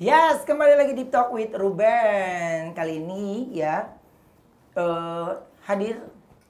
Yes, kembali lagi di Talk with Ruben. Kali ini ya hadir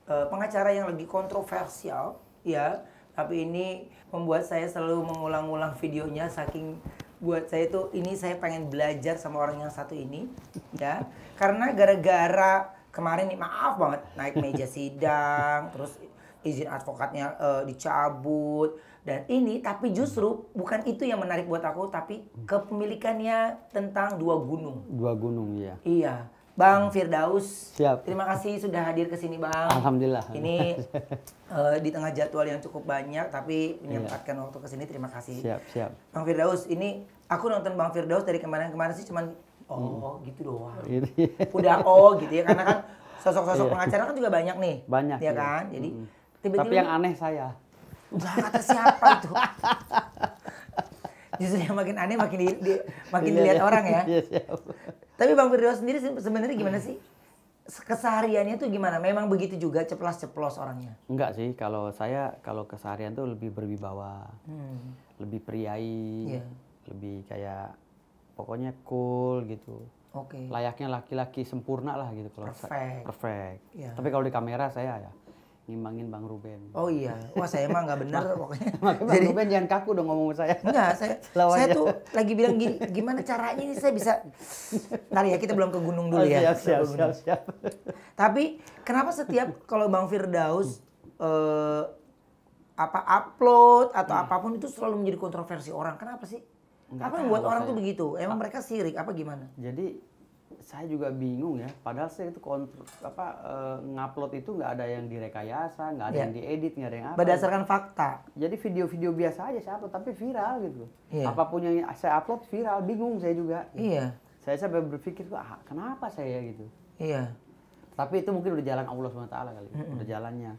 pengacara yang lagi kontroversial ya. Tapi ini membuat saya selalu mengulang-ulang videonya saking buat saya tuh ini saya pengen belajar sama orang yang satu ini ya. Karena gara-gara kemarin nih maaf banget naik meja sidang terus izin advokatnya dicabut. Dan ini tapi justru bukan itu yang menarik buat aku tapi kepemilikannya tentang dua gunung. Dua gunung ya. Iya, Bang Firdaus. Siap. Terima kasih sudah hadir ke sini, Bang. Alhamdulillah. Ini di tengah jadwal yang cukup banyak tapi menyempatkan waktu ke sini. Terima kasih. Siap. Bang Firdaus, ini aku nonton Bang Firdaus dari kemarin-kemarin sih cuman gitu doang. Udah gitu ya karena kan sosok-sosok pengacara kan juga banyak nih. Banyak ya kan? Jadi tapi yang aneh saya. Udah kata siapa itu? Justru yang makin aneh makin dilihat orang ya. Tapi Bang Firdaus sendiri sebenarnya gimana sih? Kesehariannya tuh gimana? Memang begitu juga ceplas-ceplos orangnya? Enggak sih, kalau keseharian tuh lebih berwibawa. Lebih priai, lebih kayak pokoknya cool gitu. Oke. Layaknya laki-laki sempurna lah gitu kalau perfect. Ya. Tapi kalau di kamera saya ya ngimbangin Bang Ruben. Oh iya, wah saya emang nggak bener pokoknya. Makanya Bang Ruben jangan kaku dong ngomong sama saya. Enggak, saya tuh lagi bilang gini, gimana caranya ini saya bisa. Ntar ya kita belum ke gunung dulu ya. Siap. Tapi kenapa setiap kalau Bang Firdaus upload atau apapun itu selalu menjadi kontroversi orang? Kenapa sih? Apa yang buat orang tuh begitu? Emang mereka sirik apa gimana? Jadi saya juga bingung ya. Padahal saya itu ngupload itu nggak ada yang direkayasa, nggak ada yang diedit, nggak ada yang apa. Berdasarkan fakta. Jadi video-video biasa aja saya upload tapi viral gitu. Iya. Apapun yang saya upload viral, bingung saya juga. Iya. Saya berpikir kenapa saya gitu. Iya. Tapi itu mungkin udah jalan Allah SWT kali. Udah jalannya.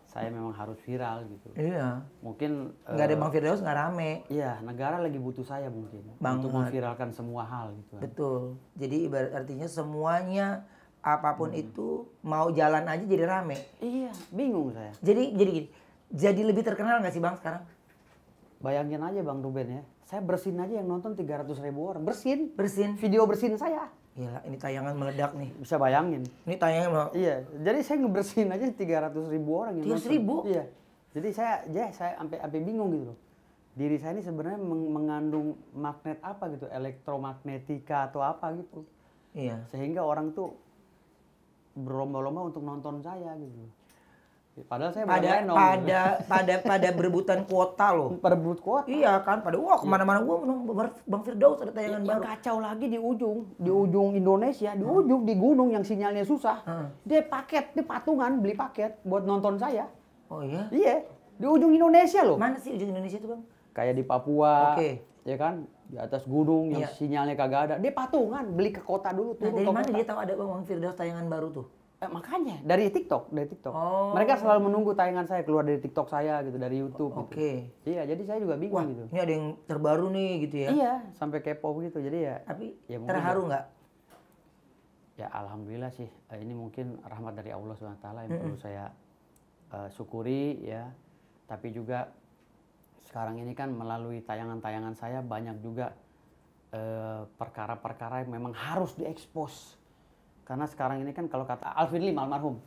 Saya memang harus viral gitu. Iya. Mungkin nggak ada Bang Firdaus nggak rame. Iya, negara lagi butuh saya mungkin untuk memviralkan semua hal gitu. Betul. Jadi artinya semuanya apapun itu mau jalan aja jadi rame. Iya, bingung saya. Jadi gini. Jadi lebih terkenal nggak sih Bang sekarang? Bayangin aja Bang Ruben ya. Saya bersin aja yang nonton 300.000 orang. Bersin. Video bersin saya. Gila, ini tayangan meledak nih. Bisa bayangin. Ini tayangan Iya, jadi saya ngebersihin aja 300.000 orang yang 300.000? Iya. Jadi saya sampai bingung gitu loh. Diri saya ini sebenarnya mengandung magnet apa gitu, elektromagnetika atau apa gitu. Iya. Sehingga orang tuh berlomba-lomba untuk nonton saya gitu. Padahal saya pada berebutan kuota loh. Berebut kuota. Iya kan, pada kemana-mana gua Bang Firdaus ada tayangan baru. Yang kacau lagi di ujung Indonesia, di gunung yang sinyalnya susah. Dia patungan beli paket buat nonton saya. Oh iya? Iya, di ujung Indonesia loh. Mana sih ujung Indonesia itu Bang? Kayak di Papua, Oke. ya kan, di atas gunung yang sinyalnya kagak ada. Dia patungan beli ke kota dulu tuh. Nah, dari mana dia tahu ada Bang Firdaus tayangan baru tuh? Makanya dari TikTok. Oh. Mereka selalu menunggu tayangan saya keluar dari TikTok saya gitu, dari YouTube gitu. Oke. Iya, jadi saya juga bingung gitu. Ini ada yang terbaru nih gitu ya. Iya, sampai kepo gitu. Jadi ya. Tapi ya terharu nggak? Ya alhamdulillah sih. Ini mungkin rahmat dari Allah SWT yang perlu saya syukuri ya. Tapi juga sekarang ini kan melalui tayangan-tayangan saya banyak juga perkara-perkara yang memang harus diekspos. Karena sekarang ini kan kalau kata Alvin Lim almarhum,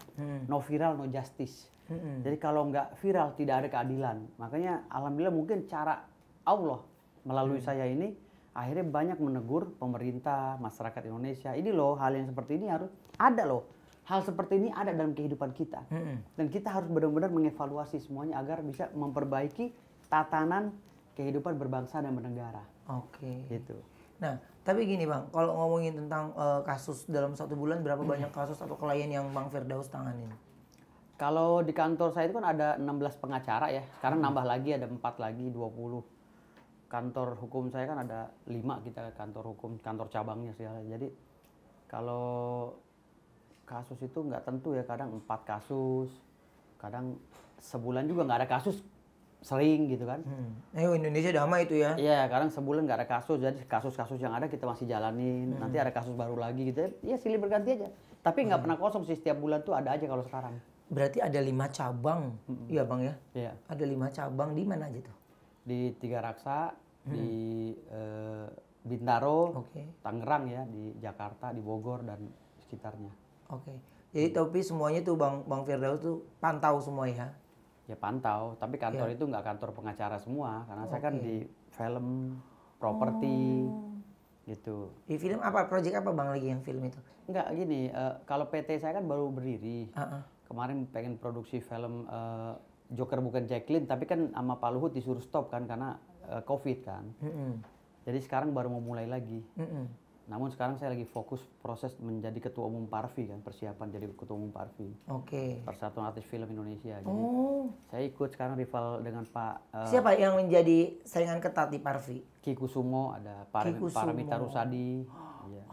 no viral no justice. Jadi kalau nggak viral tidak ada keadilan. Makanya alhamdulillah mungkin cara Allah melalui saya ini akhirnya banyak menegur pemerintah, masyarakat Indonesia. Ini loh hal yang seperti ini harus ada loh. Hal seperti ini ada dalam kehidupan kita. Dan kita harus benar-benar mengevaluasi semuanya agar bisa memperbaiki tatanan kehidupan berbangsa dan bernegara. Oke. Gitu. Nah, tapi gini Bang, kalau ngomongin tentang kasus dalam 1 bulan, berapa banyak kasus atau klien yang Bang Firdaus tanganin? Kalau di kantor saya itu kan ada 16 pengacara ya. Sekarang nambah lagi, ada 4 lagi, 20. Kantor hukum saya kan ada 5 kita kantor hukum, kantor cabangnya segala. Jadi kalau kasus itu nggak tentu ya, kadang 4 kasus, kadang sebulan juga nggak ada kasus. Sering gitu kan. Indonesia damai itu ya. Iya, kadang sebulan nggak ada kasus, jadi kasus-kasus yang ada kita masih jalanin. Nanti ada kasus baru lagi gitu ya, silih berganti aja. Tapi nggak pernah kosong sih, setiap bulan tuh ada aja kalau sekarang. Berarti ada 5 cabang, iya Bang ya? Iya. Ada 5 cabang di mana aja tuh? Di Tiga Raksa, di Bintaro, Oke. Tangerang ya, di Jakarta, di Bogor dan sekitarnya. Oke. Jadi tapi semuanya tuh Bang Firdaus tuh pantau semua ya. Ya pantau, tapi kantor itu nggak kantor pengacara semua, karena saya kan di film, properti, gitu. Di film apa, project apa Bang lagi yang film itu? Enggak gini, kalau PT saya kan baru berdiri. Heeh. Kemarin pengen produksi film Joker bukan Jacqueline, tapi kan sama Pak Luhut disuruh stop kan karena COVID kan. Jadi sekarang baru mau mulai lagi. Namun sekarang saya lagi fokus proses menjadi ketua umum Parvi kan, persiapan jadi ketua umum Parvi. Oke. Persatuan Artis Film Indonesia. Jadi saya ikut sekarang rival dengan Pak Siapa yang menjadi saingan ketat di Parvi? Ki Kusumo, ada Paramita Rusadi. Iya.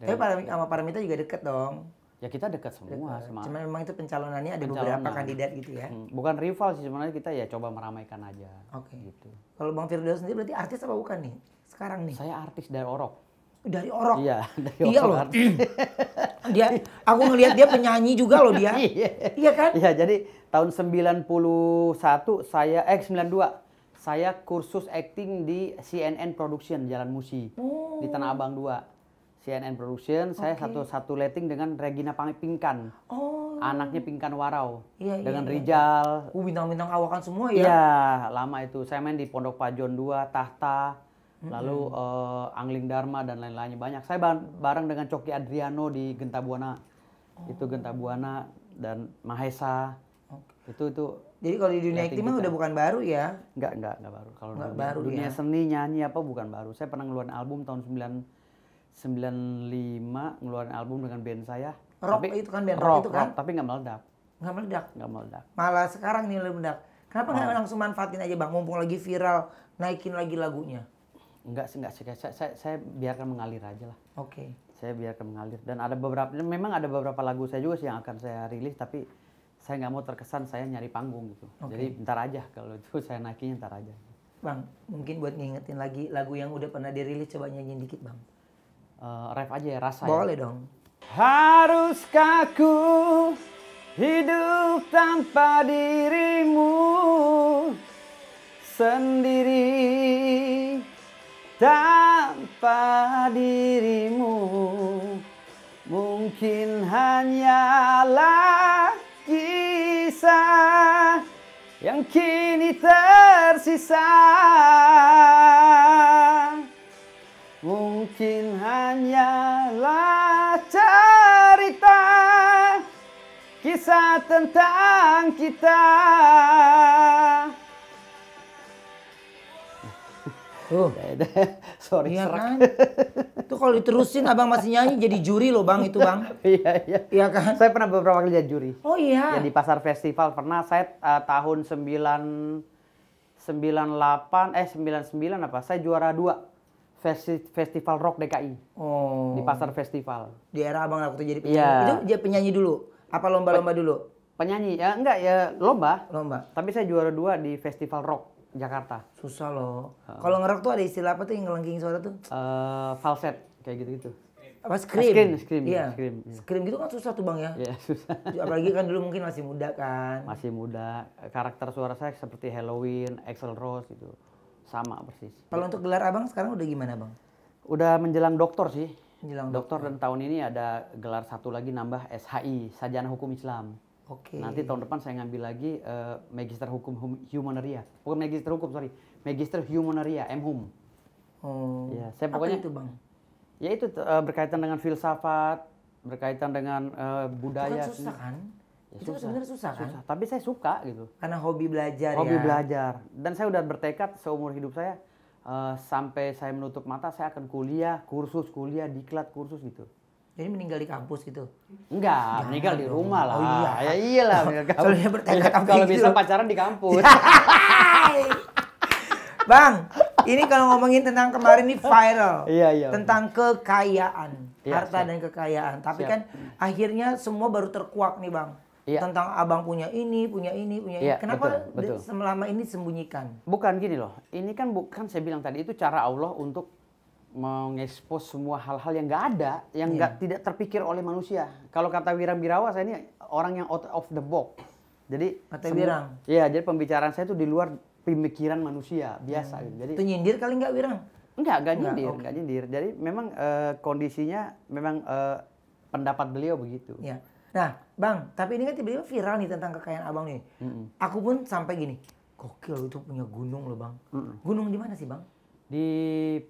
Tapi sama Paramita juga deket dong. Ya kita dekat semua. Cuma memang itu pencalonannya ada beberapa kandidat gitu ya. Bukan rival sih sebenarnya, kita ya coba meramaikan aja. Oke. Gitu. Kalau Bang Firdaus sendiri berarti artis apa bukan nih? Sekarang nih. Saya artis dari Orok. Dari Orok. Iya, dari Iya Orok. loh. Aku ngelihat dia penyanyi juga loh dia. Iya kan? Iya, jadi tahun 91 92 saya kursus acting di CNN Production Jalan Musi di Tanah Abang 2. CNN Production, saya satu letting dengan Regina Pinkan. Anaknya Pinkan Warau. Dengan Rijal. Bintang-bintang awakan semua ya. Iya, lama itu. Saya main di Pondok Pajon 2, Tahta, lalu Angling Dharma dan lain-lainnya banyak. Saya bareng dengan Coki Adriano di Genta Buana. Itu Genta Buana dan Mahesa. Itu Jadi kalau di dunia acting mah udah bukan baru ya? Enggak baru. Kalau ya? dunia seni, nyanyi apa bukan baru. Saya pernah ngeluarin album tahun 95, ngeluarin album dengan band saya. Rock tapi, itu kan band rock itu kan? Tapi nggak meledak. Nggak meledak? Nggak meledak. Malah sekarang nih meledak. Kenapa nggak langsung manfaatin aja Bang, mumpung lagi viral, naikin lagi lagunya? Enggak sih. Saya biarkan mengalir aja lah. Oke. Saya biarkan mengalir. Dan memang ada beberapa lagu saya juga sih yang akan saya rilis, tapi saya nggak mau terkesan saya nyari panggung gitu. Jadi bentar aja, kalau itu saya naikinnya ntar aja. Bang, mungkin buat ngingetin lagi lagu yang udah pernah dirilis, coba nyanyiin dikit Bang. Ref aja ya, Rasa. Boleh dong. Haruskah ku hidup tanpa dirimu, sendiri tanpa dirimu, mungkin hanyalah kisah yang kini tersisa, mungkin hanyalah cerita kisah tentang kita. Sorry, Iya serak. kan? Itu kalau diterusin abang masih nyanyi jadi juri loh Bang itu Bang. Iya. Iya kan? Saya pernah beberapa kali jadi juri. Oh iya. Ya di Pasar Festival pernah. Saya tahun 99 apa? Saya juara 2 Festival Rock DKI. Oh. Di Pasar Festival. Di era abang waktu jadi penyanyi. Iya. Itu dia penyanyi dulu? Apa lomba-lomba dulu? Penyanyi? Ya enggak ya, lomba. Lomba. Tapi saya juara 2 di Festival Rock Jakarta. Susah loh. Kalau ngerok tuh ada istilah apa tuh yang ngelengking suara tuh? Falset kayak gitu-gitu. Apa scream? Iya. Scream gitu kan susah tuh Bang ya. Iya, susah. Apalagi kan dulu mungkin masih muda kan. Masih muda. Karakter suara saya seperti Halloween, Axl Rose gitu. Sama persis. Kalau untuk gelar abang sekarang udah gimana Bang? Udah menjelang doktor sih. Menjelang doktor dan tahun ini ada gelar satu lagi nambah SHI, Sarjana Hukum Islam. Oke. Nanti tahun depan saya ngambil lagi Magister Hukum Humaneria. Bukan Magister Hukum, sorry. Magister Humaneria, M.Hum. Oh. Ya, saya pokoknya apa itu Bang? Ya itu berkaitan dengan filsafat, berkaitan dengan budaya. Itu kan susah kan? Ya, itu sebenarnya susah kan? Susah. Tapi saya suka gitu. Karena hobi belajar ya. Hobi belajar. Dan saya udah bertekad seumur hidup saya sampai saya menutup mata saya akan kuliah, diklat kursus gitu. Jadi meninggal di kampus gitu? Enggak, meninggal di rumah lah. Oh iya. Ya iyalah meninggal di kampus. Soalnya bertekad Kalau gitu. bisa pacaran di kampus. Bang, ini kalau ngomongin tentang kemarin ini viral. Iya. Tentang kekayaan, Iya, harta dan kekayaan. Tapi Siap. kan akhirnya semua baru terkuak nih Bang. Iya. Tentang abang punya ini. Iya, Kenapa betul. selama ini sembunyikan? Bukan gini loh, ini kan bukan saya bilang tadi itu cara Allah untuk mengekspos semua hal-hal yang nggak ada, yang tidak terpikir oleh manusia. Kalau kata Wirang Birawa, saya ini orang yang out of the box. Jadi Kata Wirang? Iya, jadi pembicaraan saya itu di luar pemikiran manusia biasa gitu. Jadi Itu nyindir kali nggak Wirang? Enggak Enggak, nyindir, oke. enggak nyindir. Jadi memang kondisinya memang pendapat beliau begitu. Ya. Nah, Bang, tapi ini kan tiba-tiba viral nih tentang kekayaan Abang nih. Aku pun sampai gini, gokil itu punya gunung loh, Bang. Gunung di mana sih, Bang? Di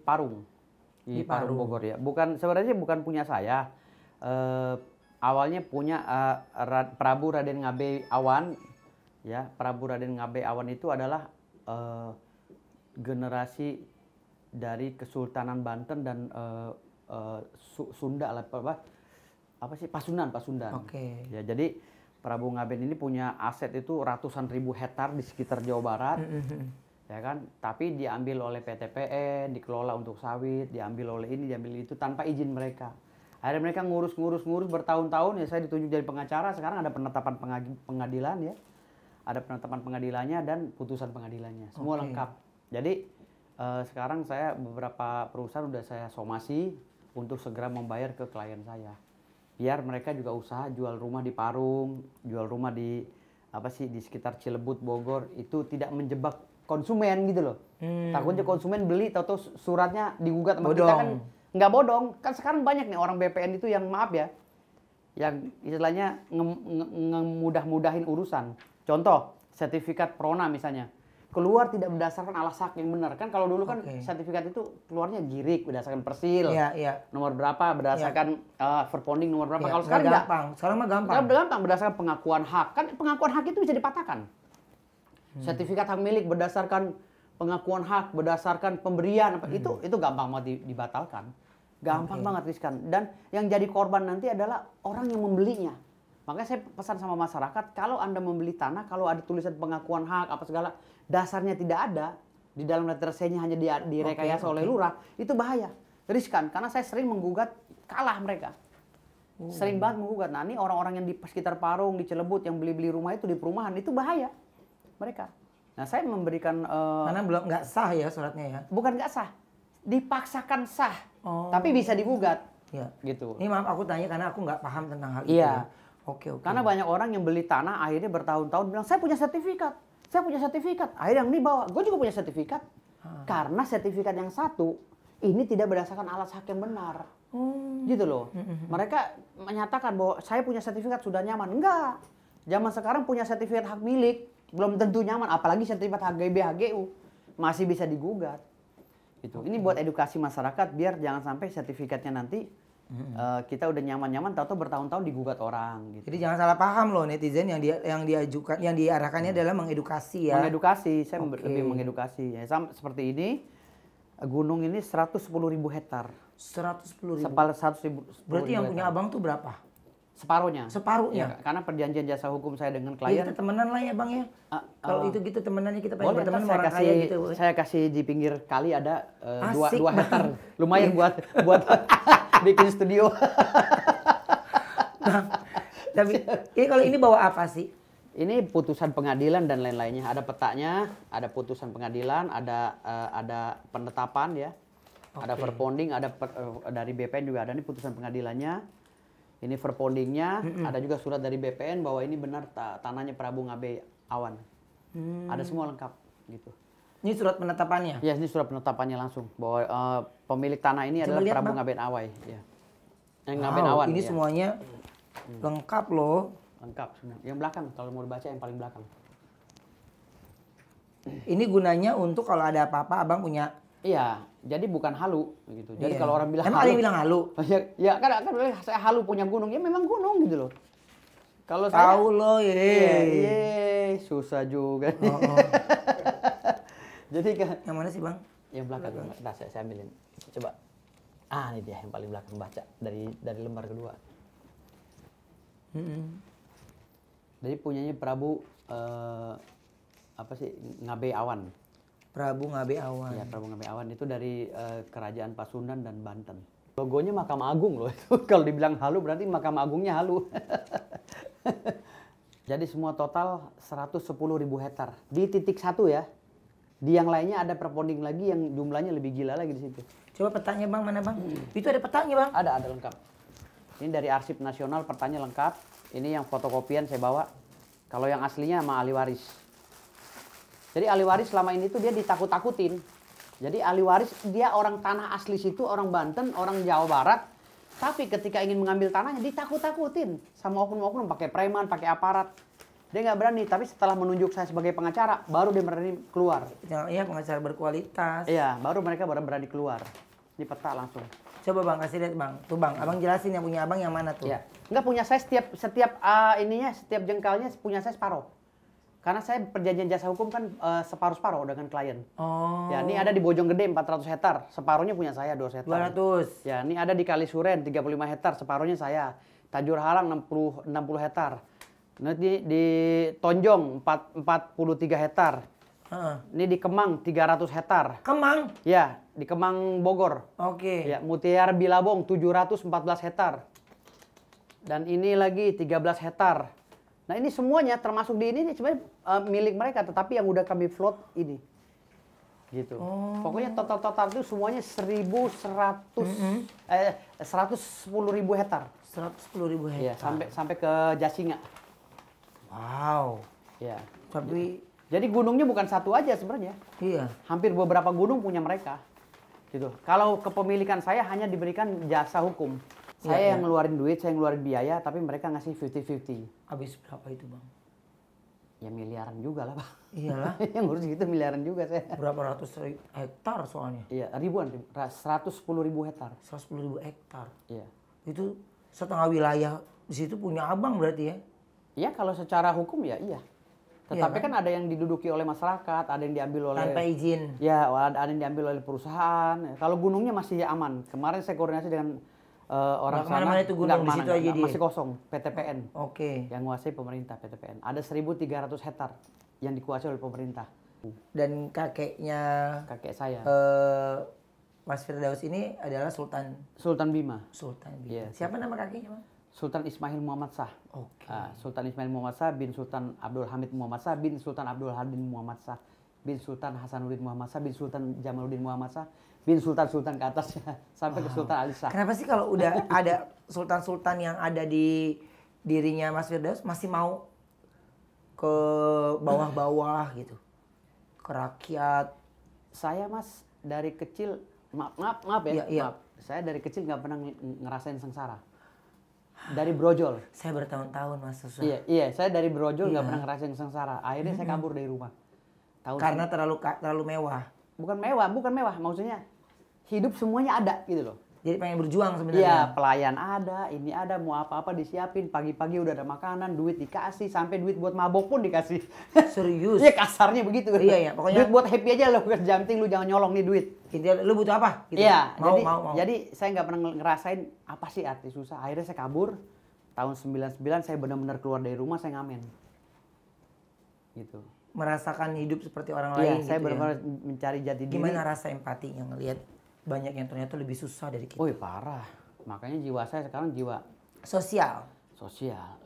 Parung. Di Parung Bogor ya. Sebenarnya bukan punya saya. Awalnya punya Prabu Raden Ngabe Awan. Ya, Prabu Raden Ngabe Awan itu adalah generasi dari Kesultanan Banten dan Sunda lah, apa sih, Pasundan. Oke. Ya, jadi Prabu Ngaben ini punya aset itu ratusan ribu hektar di sekitar Jawa Barat. Ya kan, tapi diambil oleh PTPN, dikelola untuk sawit, diambil oleh ini, diambil itu tanpa izin mereka. Akhirnya mereka ngurus bertahun-tahun, ya saya ditunjuk jadi pengacara, sekarang ada penetapan pengadilan ya. Ada penetapan pengadilannya dan putusan pengadilannya, semua lengkap. Jadi sekarang saya beberapa perusahaan udah saya somasi untuk segera membayar ke klien saya. Biar mereka juga usaha jual rumah di Parung, jual rumah di di sekitar Cilebut, Bogor, itu tidak menjebak konsumen gitu loh. Takutnya konsumen beli tahu suratnya digugat sama kita kan nggak bodong. Kan sekarang banyak nih orang BPN itu yang maaf ya, yang istilahnya ngemudah-mudahin urusan. Contoh, sertifikat Prona misalnya. Keluar tidak berdasarkan alas hak yang benar. Kan kalau dulu kan sertifikat itu keluarnya girik berdasarkan persil. Nomor berapa berdasarkan verponding nomor berapa. Kalau sekarang gampang. Sekarang mah gampang. Gampang berdasarkan pengakuan hak. Kan pengakuan hak itu bisa dipatahkan. Sertifikat hak milik berdasarkan pengakuan hak, berdasarkan pemberian itu gampang banget dibatalkan. Gampang banget riskan. Dan yang jadi korban nanti adalah orang yang membelinya. Makanya saya pesan sama masyarakat, kalau Anda membeli tanah, kalau ada tulisan pengakuan hak apa segala, dasarnya tidak ada, di dalam letternya hanya direkayasa oleh lurah, itu bahaya, riskan. Karena saya sering menggugat, kalah mereka. Sering banget menggugat. Nah ini orang-orang yang di sekitar Parung, di Cilebut, yang beli-beli rumah itu di perumahan, itu bahaya mereka. Nah saya memberikan... Karena belum nggak sah ya suratnya ya? Bukan nggak sah, dipaksakan sah, tapi bisa digugat. Ya. Gitu. Ini maaf aku tanya karena aku nggak paham tentang hal itu. Iya. Oke. Karena banyak orang yang beli tanah akhirnya bertahun-tahun bilang saya punya sertifikat. Akhirnya yang ini bawa, gue juga punya sertifikat. Karena sertifikat yang satu ini tidak berdasarkan alas hak yang benar. Gitu loh. Mereka menyatakan bahwa saya punya sertifikat sudah nyaman. Enggak. Zaman sekarang punya sertifikat hak milik belum tentu nyaman, apalagi sertifikat HGB, HGU masih bisa digugat. Gitu. Ini buat edukasi masyarakat biar jangan sampai sertifikatnya nanti kita udah nyaman-nyaman, tahu-tahu bertahun-tahun digugat orang. Gitu. Jadi jangan salah paham loh netizen yang diajukan, yang diarahkannya adalah mengedukasi ya. Mengedukasi, saya lebih mengedukasi. Ya, seperti ini, gunung ini 110.000 hektar. 110.000. Berarti yang punya abang tuh berapa? Separuhnya. Separuhnya? Ya, karena perjanjian jasa hukum saya dengan Ya, klien. kita temenan lah ya bang ya. Kalau itu gitu temenannya kita pengen Boleh, berteman sama saya orang kasih, kaya gitu. saya kasih di pinggir kali ada Asik, 2 hektar. Lumayan buat bikin studio. Tapi ini kalau ini bawa apa sih? Ini putusan pengadilan dan lain-lainnya. Ada petanya, ada putusan pengadilan, ada penetapan ya. Ada verponding, ada dari BPN juga ada nih putusan pengadilannya. Ini verpondingnya, ada juga surat dari BPN bahwa ini benar tanahnya Prabu Ngabe Awan. Ada semua lengkap gitu. Ini surat penetapannya? Ya, ini surat penetapannya langsung bahwa pemilik tanah ini adalah Prabu Ngaben Awai. Ya. Ngaben Awan. Ini ya. semuanya lengkap loh. Lengkap semua. Yang belakang, kalau mau dibaca yang paling belakang. Ini gunanya untuk kalau ada apa-apa abang punya. Iya, jadi bukan halu gitu. Jadi kalau orang bilang emang ada yang bilang halu? Ya kan saya halu punya gunung, ya memang gunung gitu loh. Kalau saya tahu loh, susah juga. Jadi kan yang mana sih bang? Yang belakang. Nah, saya ambilin. Coba. Ini dia yang paling belakang, baca dari lembar kedua. Jadi punyanya Prabu Ngabe Awan. Prabu Ngabe Awan. Ya, Prabu Ngabe Awan itu dari kerajaan Pasundan dan Banten. Logonya Mahkamah Agung loh. Kalau dibilang halu berarti Mahkamah Agungnya halu. Jadi semua total 110.000 hektar. Di titik 1 ya. Di yang lainnya ada verponding lagi yang jumlahnya lebih gila lagi di situ. Coba petanya bang, mana bang? Itu ada petanya bang? Ada lengkap. Ini dari Arsip Nasional, petanya lengkap. Ini yang fotokopian saya bawa. Kalau yang aslinya sama ahli waris. Jadi ahli waris selama ini tuh dia ditakut-takutin. Jadi ahli waris dia orang tanah asli situ, orang Banten, orang Jawa Barat. Tapi ketika ingin mengambil tanahnya ditakut-takutin sama oknum-oknum pakai preman, pakai aparat. Dia nggak berani, tapi setelah menunjuk saya sebagai pengacara, baru dia berani keluar. Iya, pengacara berkualitas. Iya, baru mereka berani keluar. Di peta langsung. Coba Bang kasih lihat Bang. Tuh Bang, Abang jelasin yang punya Abang yang mana tuh? Iya. Nggak punya saya setiap setiap jengkalnya punya saya separuh. Karena saya perjanjian jasa hukum kan separuh-separuh dengan klien. Oh. Ya, ini ada di Bojonggede 400 hektar, separuhnya punya saya 200 hektar. 200. Ya, ini ada di Kalisuren 35 hektar, separuhnya saya. Tajur Halang 60 hektar. Nanti di Tonjong 43 hektar. Ini di Kemang 300 hektar. Kemang? Ya, di Kemang Bogor. Oke. Ya, Mutiara Bilabong 714 hektar. Dan ini lagi 13 hektar. Nah, ini semuanya termasuk di ini sebenarnya milik mereka, tetapi yang udah kami float ini. Gitu. Pokoknya total itu semuanya 110.000 hektar. 110.000 hektar. Ya, sampai ke Jasinga. Wow. Ya. Tapi Jadi gunungnya bukan satu aja sebenarnya. iya. Hampir beberapa gunung punya mereka. Gitu. Kalau kepemilikan saya hanya diberikan jasa hukum. Saya yang ngeluarin duit, saya yang ngeluarin biaya, tapi mereka ngasih 50-50. Habis berapa itu Bang? Ya miliaran juga lah, Pak. Iyalah. Yang ngurus gitu miliaran juga saya. Berapa ratus hektar soalnya? Iya, ribuan, 110.000 hektar. 110.000 hektar. Iya. Itu setengah wilayah di situ punya Abang berarti ya? Iya, kalau secara hukum ya iya. Tetapi kan ada yang diduduki oleh masyarakat, ada yang diambil oleh Tanpa izin. ya, ada yang diambil oleh perusahaan. Kalau gunungnya masih aman. Kemarin saya koordinasi dengan orang Nggak kemana-mana itu gunung, di situ aja dia. masih kosong, PTPN. Oke. Yang menguasai pemerintah PTPN. Ada 1.300 hektar yang dikuasai oleh pemerintah. Dan kakeknya Kakek saya. Mas Firdaus ini adalah Sultan Sultan Bima. Bima. Iya. Siapa nama kakeknya Bang? Sultan Ismail Muhammad Shah. Oke. Sultan Ismail Muhammad Shah bin Sultan Abdul Hamid Muhammad Shah bin Sultan Abdul Hadin Muhammad Shah bin Sultan Hasanuddin Muhammad Shah bin Sultan Jamaluddin Muhammad Shah bin Sultan ke atas sampai ke Sultan Ali Shah. Kenapa sih kalau udah ada sultan-sultan yang ada di dirinya Mas Firdaus masih mau ke bawah-bawah gitu? Ke rakyat. Saya Mas dari kecil maaf ya. Iya. Maaf. Saya dari kecil nggak pernah ngerasain sengsara. Dari brojol. Saya bertahun-tahun Mas susah. Iya, saya dari brojol nggak pernah ngerasain sengsara. Akhirnya saya kabur dari rumah. Karena terlalu mewah. Bukan mewah, maksudnya hidup semuanya ada gitu loh. Jadi pengen berjuang sebenarnya. Iya, pelayan ada, ini ada, mau apa-apa disiapin, pagi-pagi udah ada makanan, duit dikasih, sampai duit buat mabok pun dikasih. Serius? Iya, kasarnya begitu. Iya, pokoknya duit buat happy aja lo, bukan jamting, lu jangan nyolong nih duit. Intinya lu butuh apa? Gitu. Iya, mau. jadi saya nggak pernah ngerasain apa sih arti susah. Akhirnya saya kabur. Tahun 99 saya benar-benar keluar dari rumah, saya ngamen. Gitu. Merasakan hidup seperti orang Iya, lain saya gitu benar-benar mencari jati diri. Gimana rasa empatinya ngelihat banyak yang ternyata lebih susah dari kita? Oh, parah. Makanya jiwa saya sekarang jiwa Sosial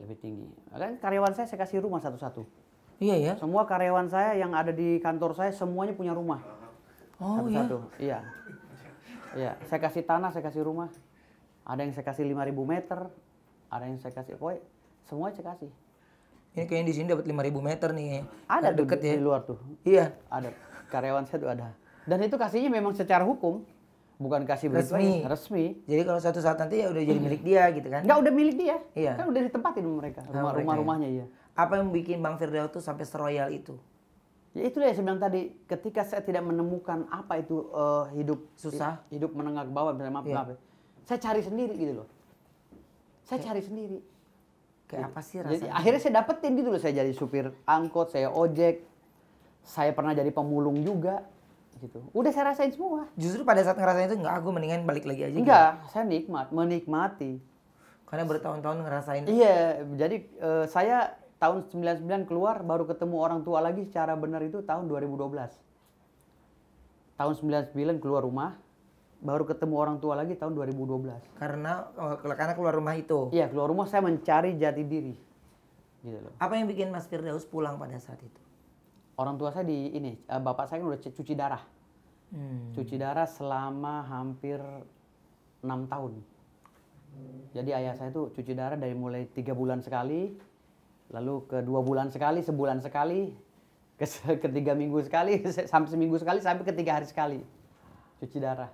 lebih tinggi. Kan karyawan saya kasih rumah satu-satu. Iya ya. Semua karyawan saya yang ada di kantor saya semuanya punya rumah. Oh Satu-satu. Iya. Iya, saya kasih tanah, saya kasih rumah. Ada yang saya kasih 5.000 meter, ada yang saya kasih, pokoknya semuanya saya kasih. Ini kayaknya di sini dapat 5.000 meter nih. Ada tuh deket ya. di luar tuh. Iya. Ada. Karyawan saya tuh ada. Dan itu kasihnya memang secara hukum. Bukan kasih resmi. Jadi kalau suatu saat nanti ya udah jadi milik dia gitu kan? Enggak, udah milik dia. Iya. Kan udah ditempatin sama mereka. Rumahnya iya. Apa yang bikin Bang Firdaus tuh sampai seroyal itu? Ya itu yang saya bilang tadi, ketika saya tidak menemukan apa itu hidup susah, hidup menengah ke bawah, maaf ya. Saya cari sendiri gitu loh. Saya cari sendiri. Kayak apa sih rasanya? Jadi akhirnya saya dapetin gitu loh, saya jadi supir angkot, saya ojek. Saya pernah jadi pemulung juga gitu. Udah saya rasain semua. Justru pada saat ngerasain itu enggak, aku mendingan balik lagi aja. Enggak, gitu. Saya menikmati. Karena bertahun-tahun ngerasain. Iya, jadi saya tahun 99 keluar baru ketemu orang tua lagi secara benar itu tahun 2012. Tahun 99 keluar rumah, baru ketemu orang tua lagi tahun 2012. Karena keluar rumah itu. Iya, keluar rumah saya mencari jati diri. Gitu loh. Apa yang bikin Mas Firdaus pulang pada saat itu? Orang tua saya bapak saya kan udah cuci darah. Cuci darah selama hampir 6 tahun. Jadi ayah saya tuh cuci darah dari mulai 3 bulan sekali, lalu ke 2 bulan sekali, sebulan sekali, ke 3 minggu sekali, sampai seminggu sekali, sampai ke 3 hari sekali. cuci darah.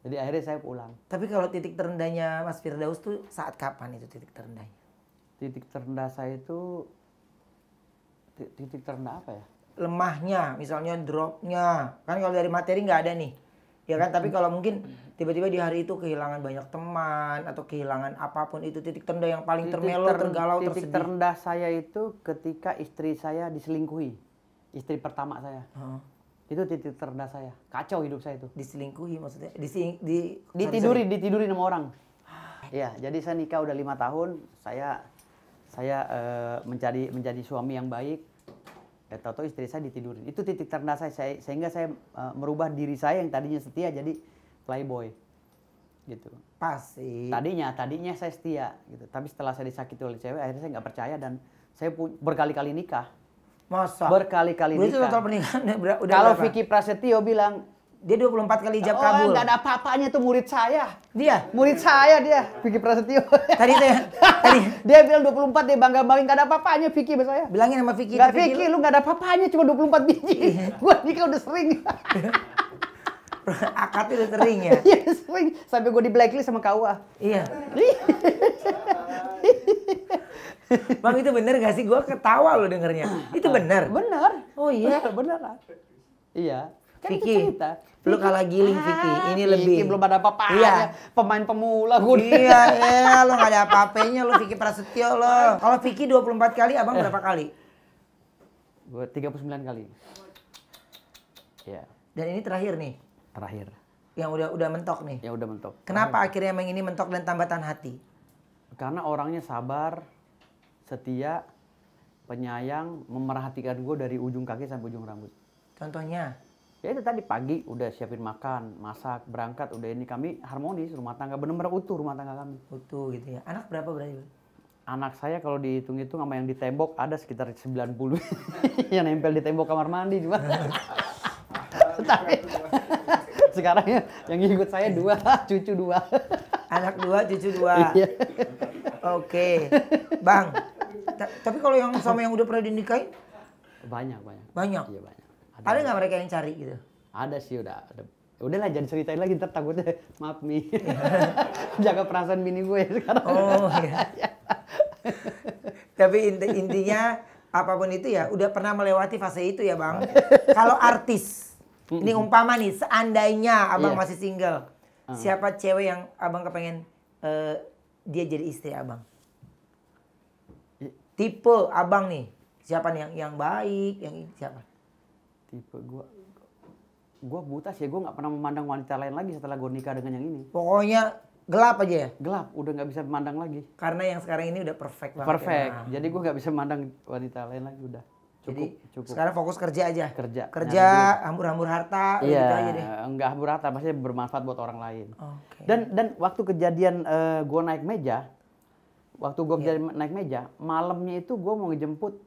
Jadi akhirnya saya pulang. Tapi kalau titik terendahnya Mas Firdaus tuh saat kapan itu titik terendahnya? Titik terendah saya itu titik terendah apa ya? Lemahnya, misalnya dropnya. Kan kalau dari materi nggak ada nih. Ya kan, tapi kalau mungkin tiba-tiba di hari itu kehilangan banyak teman atau kehilangan apapun, itu titik terendah yang paling termelo, tergalau, titik tersedih. terendah saya itu ketika istri saya diselingkuhi. Istri pertama saya. Itu titik terendah saya. Kacau hidup saya itu. Diselingkuhi maksudnya? Ditidurin sama orang. Iya, jadi saya nikah udah 5 tahun. Saya menjadi suami yang baik. Tahu-tahu istri saya ditidurin. Itu titik terendah saya, sehingga saya merubah diri saya yang tadinya setia jadi playboy. Gitu. Pasti. Tadinya saya setia gitu. Tapi setelah saya disakiti oleh cewek, akhirnya saya nggak percaya dan saya berkali-kali nikah. Masa? Berkali-kali nikah. Berarti total pernikahan udah kalau berapa? Vicky Prasetyo bilang Dia 24 kali ijab kabul. nggak ada apa-apanya tuh murid saya. Dia? Murid saya dia, Vicky Prasetyo. Tadi Dia bilang 24 dia bangga-banggain, nggak ada apa-apanya Vicky sama saya. bilangin sama Vicky. Nggak Vicky, lu nggak ada apa-apanya, cuma 24 biji. Gua nikah udah sering. Akadnya udah sering ya? Iya sering, sampai gua di blacklist sama KUA. Iya. Bang, itu bener gak sih? Gua ketawa lo dengernya. Itu bener? Bener. Oh iya? Beneran. Iya. Kan Vicky, lu kalah giling Vicky. Ini lebih. Vicky belum ada apa-apanya. Iya. Pemain pemula gua. Iya, lo gak ada apa-apanya lo Vicky Prasetyo lo. Kalau Vicky 24 kali, abang berapa kali? Gua 39 kali. Iya. Dan ini terakhir nih. Terakhir. Yang udah mentok nih. Ya udah mentok. Kenapa akhirnya yang ini mentok dan tambatan hati? Karena orangnya sabar, setia, penyayang, memerhatikan gue dari ujung kaki sampai ujung rambut. Contohnya? Ya itu tadi pagi udah siapin makan, masak, berangkat, udah ini kami harmonis, rumah tangga bener-bener utuh rumah tangga kami. Utuh gitu ya. Anak berapa berarti? Anak saya kalau dihitung-hitung sama yang di tembok ada sekitar 90 yang nempel di tembok kamar mandi cuma. Tapi sekarang yang ikut saya 2, cucu 2. Anak 2, cucu 2. Iya. Oke. Bang, tapi kalau yang sama yang udah pernah dinikahin? Banyak. Banyak? Iya banyak. Ada nggak mereka yang cari gitu? Ada sih udah. Udahlah jangan ceritain lagi ntar takutnya maaf Mi. Jaga perasaan bini gue sekarang. Oh iya. Tapi intinya apapun itu ya udah pernah melewati fase itu ya Bang. Kalau artis, ini umpama nih seandainya Abang masih single, siapa cewek yang Abang kepengen dia jadi istri Abang? Tipe Abang nih, siapa nih yang baik, yang siapa? Tipe gue buta sih, gue nggak pernah memandang wanita lain lagi setelah gue nikah dengan yang ini. Pokoknya gelap aja ya? Gelap, udah nggak bisa memandang lagi. Karena yang sekarang ini udah perfect banget. Perfect, Ya. jadi gue nggak bisa memandang wanita lain lagi udah. Cukup. Sekarang fokus kerja aja? Kerja, hambur-hambur harta, iya, gitu aja deh? Enggak hambur harta, maksudnya bermanfaat buat orang lain. Okay. Dan waktu kejadian gue naik meja, naik meja, malamnya itu gue mau ngejemput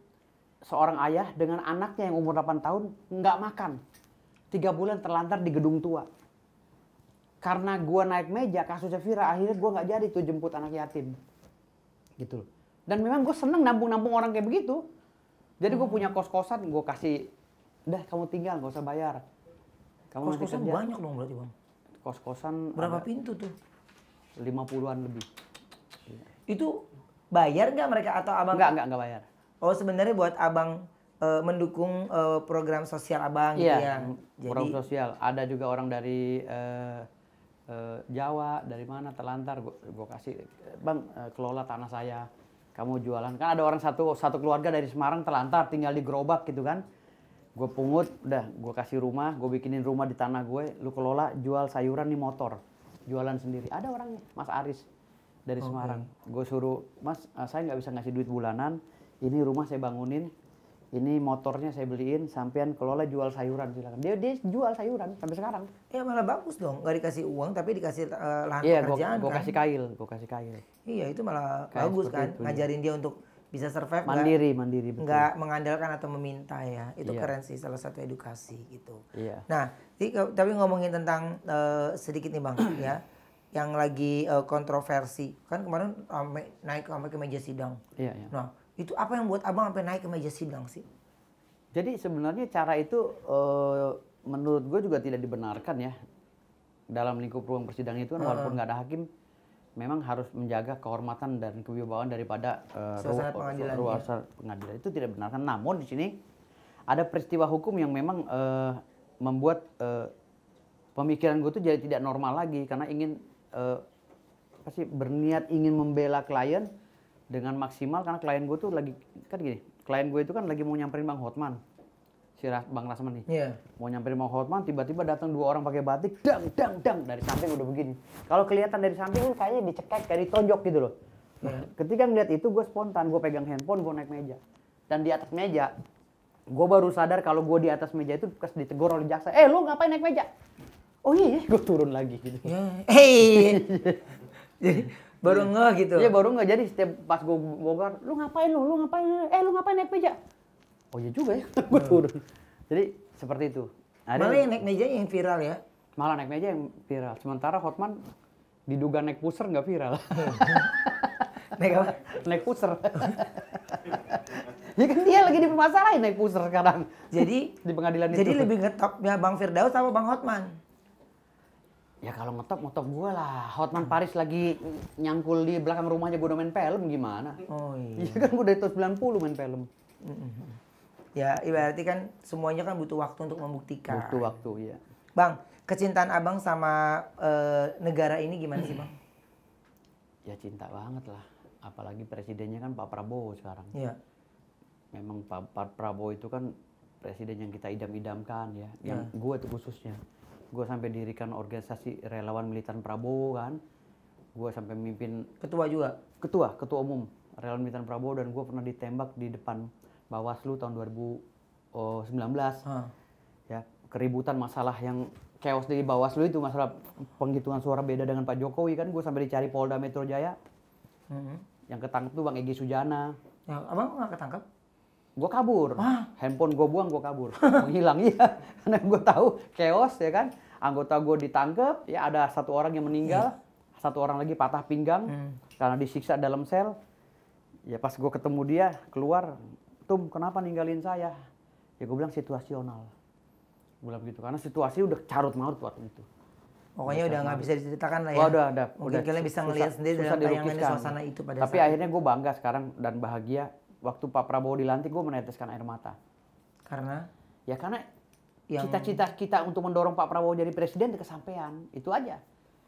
seorang ayah dengan anaknya yang umur 8 tahun nggak makan. 3 bulan terlantar di gedung tua. Karena gue naik meja, kasusnya viral, akhirnya gue nggak jadi tuh jemput anak yatim. Gitu loh. Dan memang gue seneng nampung-nampung orang kayak begitu. Jadi gue punya kos-kosan, gue kasih, udah kamu tinggal, nggak usah bayar. Kamu kos-kosan banyak dong berarti Bang? Kos-kosan berapa pintu tuh? 50-an lebih. Itu bayar nggak mereka atau Abang? Nggak bayar. Oh sebenarnya buat Abang mendukung program sosial Abang gitu ya? Program sosial. Ada juga orang dari Jawa, dari mana, terlantar, gue kasih, Bang kelola tanah saya. Kamu jualan, kan ada orang satu keluarga dari Semarang terlantar tinggal di gerobak gitu kan. Gue pungut, udah gue kasih rumah, gue bikinin rumah di tanah gue, lu kelola jual sayuran nih motor, jualan sendiri. Ada orangnya, Mas Aris dari Semarang. Gue suruh, Mas saya nggak bisa ngasih duit bulanan, ini rumah saya bangunin, ini motornya saya beliin, sampean kelola jual sayuran silakan. Dia jual sayuran sampai sekarang. Ya malah bagus dong, nggak dikasih uang tapi dikasih lahan pekerjaan. Gue kan? gue kasih kail. Iya itu malah Kayak bagus kan, itu, ngajarin dia untuk bisa survive. Mandiri betul. Nggak mengandalkan atau meminta ya, itu keren sih, salah satu edukasi gitu. Iya. Nah, tapi ngomongin tentang sedikit nih Bang ya, yang lagi kontroversi kan kemarin naik sampai ke meja sidang. Iya. Nah itu apa yang buat Abang sampai naik ke meja sidang sih? Jadi sebenarnya cara itu menurut gue juga tidak dibenarkan ya. dalam lingkup ruang persidangan itu kan walaupun nggak ada hakim, memang harus menjaga kehormatan dan kewibawaan daripada suasana pengadilan. ruang pengadilan. Itu tidak benar. Namun di sini ada peristiwa hukum yang memang membuat pemikiran gue tuh jadi tidak normal lagi karena ingin berniat ingin membela klien dengan maksimal karena klien gue tuh lagi kan gini, klien gue itu kan lagi mau nyamperin Bang Hotman. Bang Rasman nih, mau nyamperin Bang Hotman, tiba-tiba datang 2 orang pakai batik, dang dari samping udah begini. Kalau kelihatan dari samping kayaknya dicekek, kayak ditonjok gitu loh. Ketika ngeliat itu gue spontan, gue pegang handphone, gue naik meja. Dan di atas meja, gue baru sadar kalau gue di atas meja itu bekas ditegur oleh jaksa. Lu ngapain naik meja? Oh iya, gue turun lagi gitu. Jadi baru ngeh gitu. Iya baru ngeh, jadi setiap pas gue bongkar, lu ngapain naik meja? Oh iya juga ya, gue turun. Jadi seperti itu. Malah yang naik meja yang viral ya? Malah naik meja yang viral. Sementara Hotman diduga naik pusar nggak viral. Naik apa? Naik pusar. Ya kan dia lagi dipermasalahin naik pusar sekarang. Jadi di pengadilan itu. Jadi lebih ngetopnya Bang Firdaus sama Bang Hotman? Ya kalau ngetop gue lah. Hotman Paris lagi nyangkul di belakang rumahnya gue udah main film gimana? Oh iya. Iya kan gue dari tahun 90 main film. Ya ibaratnya kan semuanya kan butuh waktu untuk membuktikan. Butuh waktu ya. Bang, kecintaan abang sama negara ini gimana sih bang? Ya cinta banget lah. Apalagi presidennya kan Pak Prabowo sekarang. Iya. Memang Pak Prabowo itu kan presiden yang kita idam-idamkan ya. Yang gue tuh khususnya. Gue sampai dirikan organisasi relawan militan Prabowo kan. Gue sampai mimpin. Ketua juga? Ketua umum relawan militan Prabowo dan gue pernah ditembak di depan Bawaslu tahun 2019. Ya, keributan masalah yang chaos di Bawaslu itu masalah penghitungan suara beda dengan Pak Jokowi kan gue sampai dicari Polda Metro Jaya. Yang ketangkep tuh Bang Egy Sujana. Ya, abang nggak ketangkep? Gue kabur. Handphone gue buang, gue kabur. Menghilang iya. Karena gue tahu chaos ya kan. Anggota gue ditangkep, ya ada 1 orang yang meninggal, 1 orang lagi patah pinggang karena disiksa dalam sel. Ya pas gue ketemu dia keluar, Tum, kenapa ninggalin saya? Ya gue bilang situasional. Gue bilang begitu, karena situasi udah carut marut waktu itu. Pokoknya udah nggak bisa diceritakan lah ya. Oh, udah. Mungkin kalian bisa ngelihat sendiri dalam tayangan suasana itu pada Tapi akhirnya gue bangga sekarang dan bahagia. Waktu Pak Prabowo dilantik, gue meneteskan air mata. Karena? Ya karena cita-cita kita untuk mendorong Pak Prabowo jadi presiden kesampaian. Itu aja.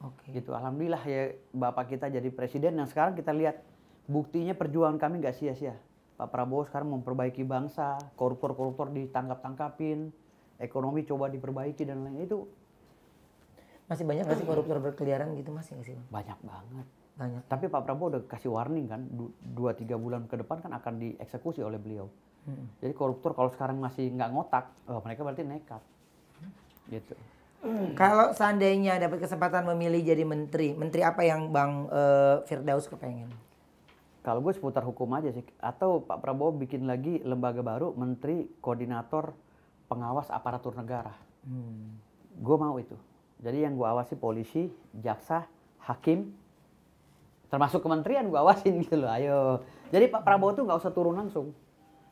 Oke. Gitu, alhamdulillah ya Bapak kita jadi presiden. Dan sekarang kita lihat buktinya perjuangan kami nggak sia-sia. Pak Prabowo sekarang memperbaiki bangsa, koruptor-koruptor ditangkap-tangkapin, ekonomi coba diperbaiki dan lain itu. Masih banyak nggak sih koruptor berkeliaran gitu masih nggak sih? Banyak banget. Banyak. Tapi Pak Prabowo udah kasih warning kan, 2-3 bulan ke depan kan akan dieksekusi oleh beliau. Jadi koruptor kalau sekarang masih nggak ngotak, mereka berarti nekat. Gitu. Kalau seandainya dapat kesempatan memilih jadi menteri apa yang Bang Firdaus kepengen? Kalau gue seputar hukum aja sih. Atau Pak Prabowo bikin lagi lembaga baru, Menteri Koordinator Pengawas Aparatur Negara. Gue mau itu. Jadi yang gue awasi polisi, jaksa, hakim, termasuk kementerian gue awasin gitu loh. Ayo. Jadi Pak Prabowo tuh nggak usah turun langsung.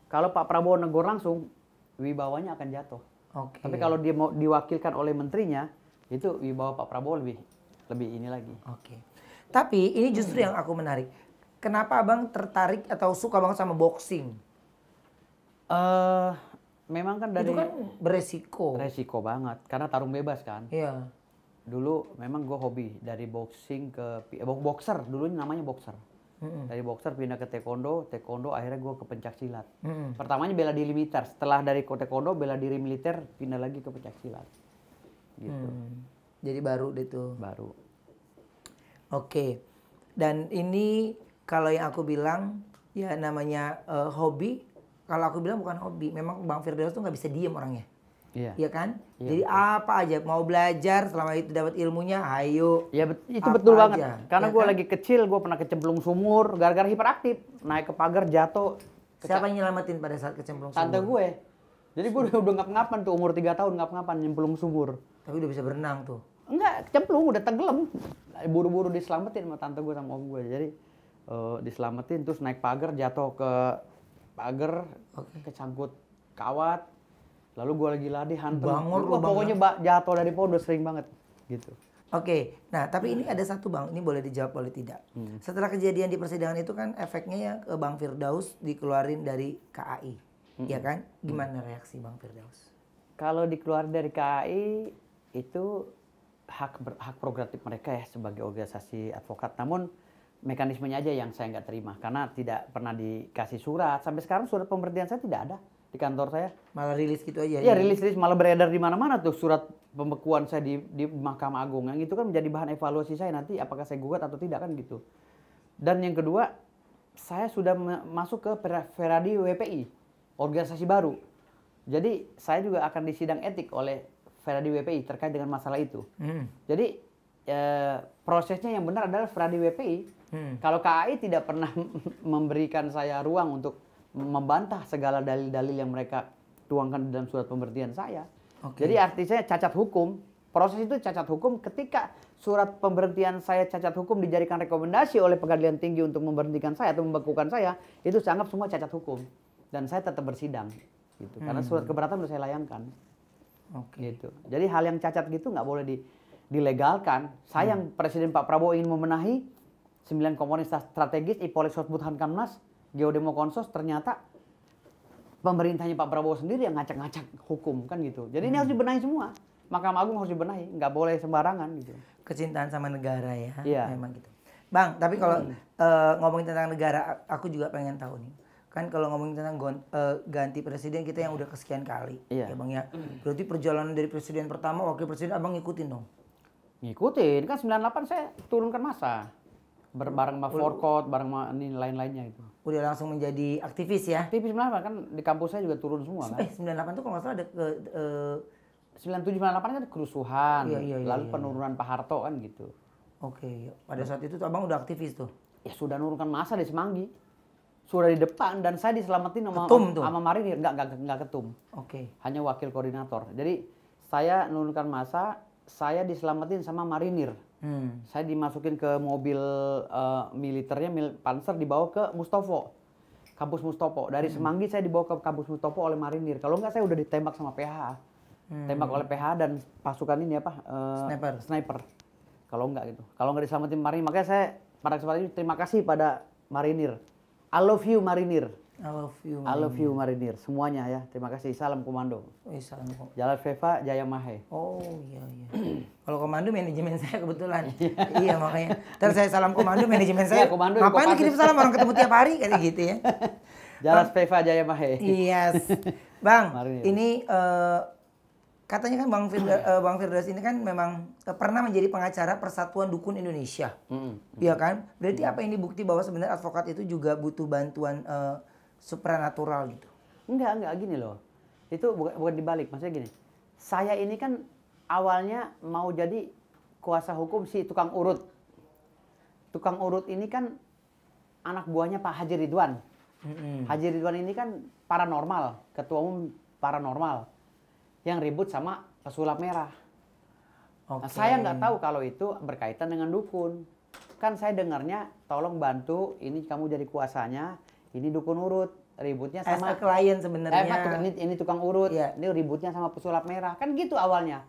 Kalau Pak Prabowo negor langsung, wibawanya akan jatuh. Oke. Tapi kalau dia mau diwakilkan oleh menterinya, itu wibawa Pak Prabowo lebih ini lagi. Oke. Tapi ini justru yang aku menarik. Kenapa abang tertarik atau suka banget sama boxing? Memang kan dari... Itu kan beresiko. Resiko banget, karena tarung bebas kan. Iya. Dulu memang gue hobi dari boxing ke... boxer, dulunya namanya boxer. Dari boxer pindah ke taekwondo akhirnya gue ke pencaksilat. Pertamanya bela diri militer, setelah dari taekwondo bela diri militer, pindah lagi ke pencaksilat. Gitu. Jadi baru deh tuh. Baru. Oke. Dan ini kalau yang aku bilang ya namanya hobi. Kalau aku bilang bukan hobi, memang Bang Firdaus tuh nggak bisa diem orangnya. Iya. Iya kan? Iya, Jadi betul. apa aja mau belajar selama itu dapat ilmunya, ayo. Ya itu Apa betul banget. aja, Karena ya gue kan? lagi kecil, gue pernah kecemplung sumur gara-gara hiperaktif. Naik ke pagar jatuh. Siapa yang nyelamatin pada saat kecemplung sumur? Tante gue. Jadi gue udah ngap-ngapan tuh umur 3 tahun ngap-ngapan nyemplung sumur. Tapi udah bisa berenang tuh. Enggak, kecemplung udah tenggelam. Buru-buru diselamatin sama tante gue sama om gue. Jadi diselamatin terus naik pagar jatuh ke pagar, kecangkut kawat. Lalu gue lagi latih hantam. Bangor lu, Pokoknya jatuh dari pohon udah sering banget gitu. Oke, nah tapi ini ada satu Bang, ini boleh dijawab boleh tidak. Setelah kejadian di persidangan itu kan efeknya ya ke Bang Firdaus dikeluarin dari KAI, ya kan? Gimana reaksi Bang Firdaus? Kalau dikeluar dari KAI itu hak prerogatif mereka ya sebagai organisasi advokat. Namun mekanismenya aja yang saya nggak terima karena tidak pernah dikasih surat. Sampai sekarang surat pemberhentian saya tidak ada di kantor saya. Malah rilis gitu aja. Iya, rilis malah beredar di mana-mana tuh surat pembekuan saya di Mahkamah Agung. Yang itu kan menjadi bahan evaluasi saya nanti apakah saya gugat atau tidak kan gitu. Dan yang kedua, saya sudah masuk ke Feradi WPI, organisasi baru. Jadi saya juga akan disidang etik oleh Feradi WPI terkait dengan masalah itu. Jadi prosesnya yang benar adalah Feradi WPI. Kalau KAI tidak pernah memberikan saya ruang untuk membantah segala dalil-dalil yang mereka tuangkan dalam surat pemberhentian saya. Jadi artinya cacat hukum. Proses itu cacat hukum ketika surat pemberhentian saya cacat hukum dijadikan rekomendasi oleh Pengadilan Tinggi untuk memberhentikan saya atau membekukan saya, itu saya anggap semua cacat hukum. Dan saya tetap bersidang. Gitu. Karena surat keberatan sudah saya layangkan. Gitu. Jadi hal yang cacat gitu nggak boleh dilegalkan. Sayang Presiden Pak Prabowo ingin membenahi 9 komponen strategis, Ipolek Sosbud Hankamnas, Geodemo Konsos, ternyata pemerintahnya Pak Prabowo sendiri yang ngacak-ngacak hukum kan gitu. Jadi ini harus dibenahi semua. Mahkamah Agung harus dibenahi, nggak boleh sembarangan gitu. Kecintaan sama negara ya, Iya. memang gitu. Bang, tapi kalau ngomongin tentang negara, aku juga pengen tahu nih. Kan kalau ngomongin tentang ganti presiden kita yang udah kesekian kali, Iya. ya Bang ya. Berarti perjalanan dari presiden pertama, wakil presiden Abang ngikutin dong? Ngikutin, kan 98 saya turunkan masa. Bareng sama Forkot, bareng sama ini lain-lainnya itu. Udah langsung menjadi aktivis ya? Aktivis kenapa? Kan di kampus saya juga turun semua kan. 98 tuh kalau nggak salah ada 97 98 kan kerusuhan, Iya, lalu penurunan Pak Harto kan gitu. Oke, pada saat itu tuh Abang udah aktivis tuh? Ya sudah nurunkan masa di Semanggi. Sudah di depan dan saya diselamatin sama Marinir, enggak ketum. Oke. Hanya wakil koordinator. Jadi saya nurunkan masa, saya diselamatin sama Marinir. Saya dimasukin ke mobil militernya, Panzer, dibawa ke Mustopo, kampus Mustopo. Dari Semanggi saya dibawa ke kampus Mustopo oleh Marinir. Kalau enggak saya udah ditembak sama PH. Tembak oleh PH dan pasukan ini apa? Sniper. Kalau enggak gitu. Kalau enggak diselamatin Marinir, makanya saya pada kesempatan ini terima kasih pada Marinir. I love you Marinir. I love you. I love you Marinir. Semuanya ya. Terima kasih. Salam komando. Salam. Jalan Veva Jaya Mahe. Oh iya. Kalau komando manajemen saya kebetulan. Iya makanya. Terus saya salam komando manajemen saya. Komando. Ngapain kirim salam orang ketemu tiap hari kayak gitu ya. Jalan Veva Jaya Mahe. Yes. Bang, Marinir. ini katanya kan Bang Firdaus ini kan memang pernah menjadi pengacara Persatuan Dukun Indonesia. Iya kan? Berarti apa ini bukti bahwa sebenarnya advokat itu juga butuh bantuan supranatural gitu? Enggak gini loh. Itu bukan dibalik, maksudnya gini. Saya ini kan awalnya mau jadi kuasa hukum si tukang urut. Tukang urut ini kan anak buahnya Pak Haji Ridwan. Haji Ridwan ini kan paranormal, ketua umum paranormal yang ribut sama pesulap merah. Nah, saya nggak tahu kalau itu berkaitan dengan dukun. Kan saya dengarnya, tolong bantu, ini kamu jadi kuasanya, ini dukun urut. Ributnya sama klien sebenarnya. Ini tukang urut, ini ributnya sama pesulap merah. Kan gitu awalnya.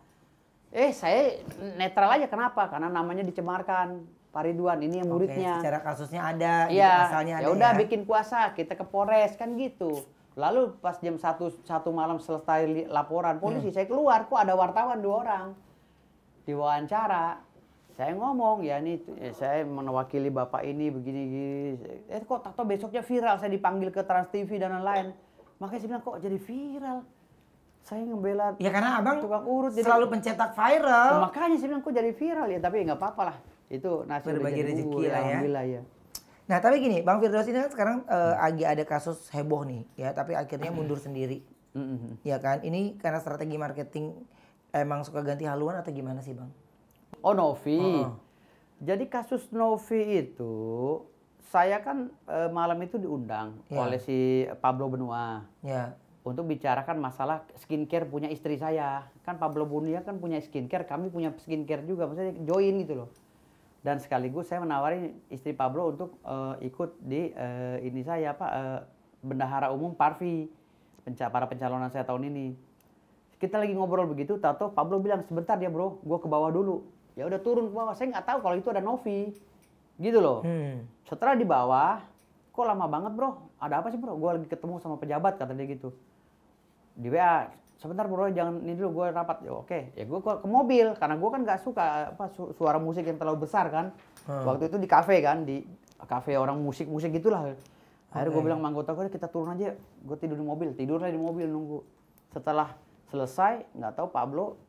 Saya netral aja, kenapa? Karena namanya dicemarkan. Pak Ridwan, ini yang muridnya. Secara kasusnya ada, iya, asalnya ada. Ya udah bikin kuasa, kita ke Polres, kan gitu. Lalu pas jam 1 malam selesai laporan polisi, saya keluar, kok ada wartawan 2 orang. Diwawancara, saya ngomong, ya ini saya mewakili bapak ini begini-gini. Kok tato besoknya viral, saya dipanggil ke Trans TV dan lain-lain. Makanya saya bilang, kok jadi viral? Saya ngebela ya karena abang tukang urut selalu pencetak viral. Makanya saya bilang, kok jadi viral ya, tapi nggak apa-apa lah. Itu nasib berbagi rezeki lah ya. Alhamdulillah ya. Nah tapi gini, Bang Firdaus ini kan sekarang lagi ada kasus heboh nih, ya. Tapi akhirnya mundur sendiri, ya kan? Ini karena strategi marketing emang suka ganti haluan atau gimana sih, Bang? Oh, Novi. Jadi kasus Novi itu, saya kan malam itu diundang oleh si Pablo Benua, untuk bicarakan masalah skincare punya istri saya. Kan Pablo Benua kan punya skincare, kami punya skincare juga, maksudnya join gitu loh. Dan sekaligus saya menawari istri Pablo untuk ikut di ini saya bendahara umum Parvi, para pencalonan saya tahun ini. Kita lagi ngobrol begitu, tato Pablo bilang sebentar ya bro, gue ke bawah dulu. Ya udah turun ke bawah. Saya nggak tahu kalau itu ada Novi. Gitu loh. Setelah di bawah, kok lama banget bro? Ada apa sih bro? Gue lagi ketemu sama pejabat kata dia gitu. Di WA, sebentar bro jangan ini dulu gue rapat. Ya, oke, ya gue ke mobil karena gue kan nggak suka suara musik yang terlalu besar kan. Waktu itu di kafe kan, di kafe orang musik gitulah. Akhirnya gue bilang sama anggota gue kita turun aja. Gue tidur di mobil, tidurlah di mobil nunggu. Setelah selesai, nggak tahu Pablo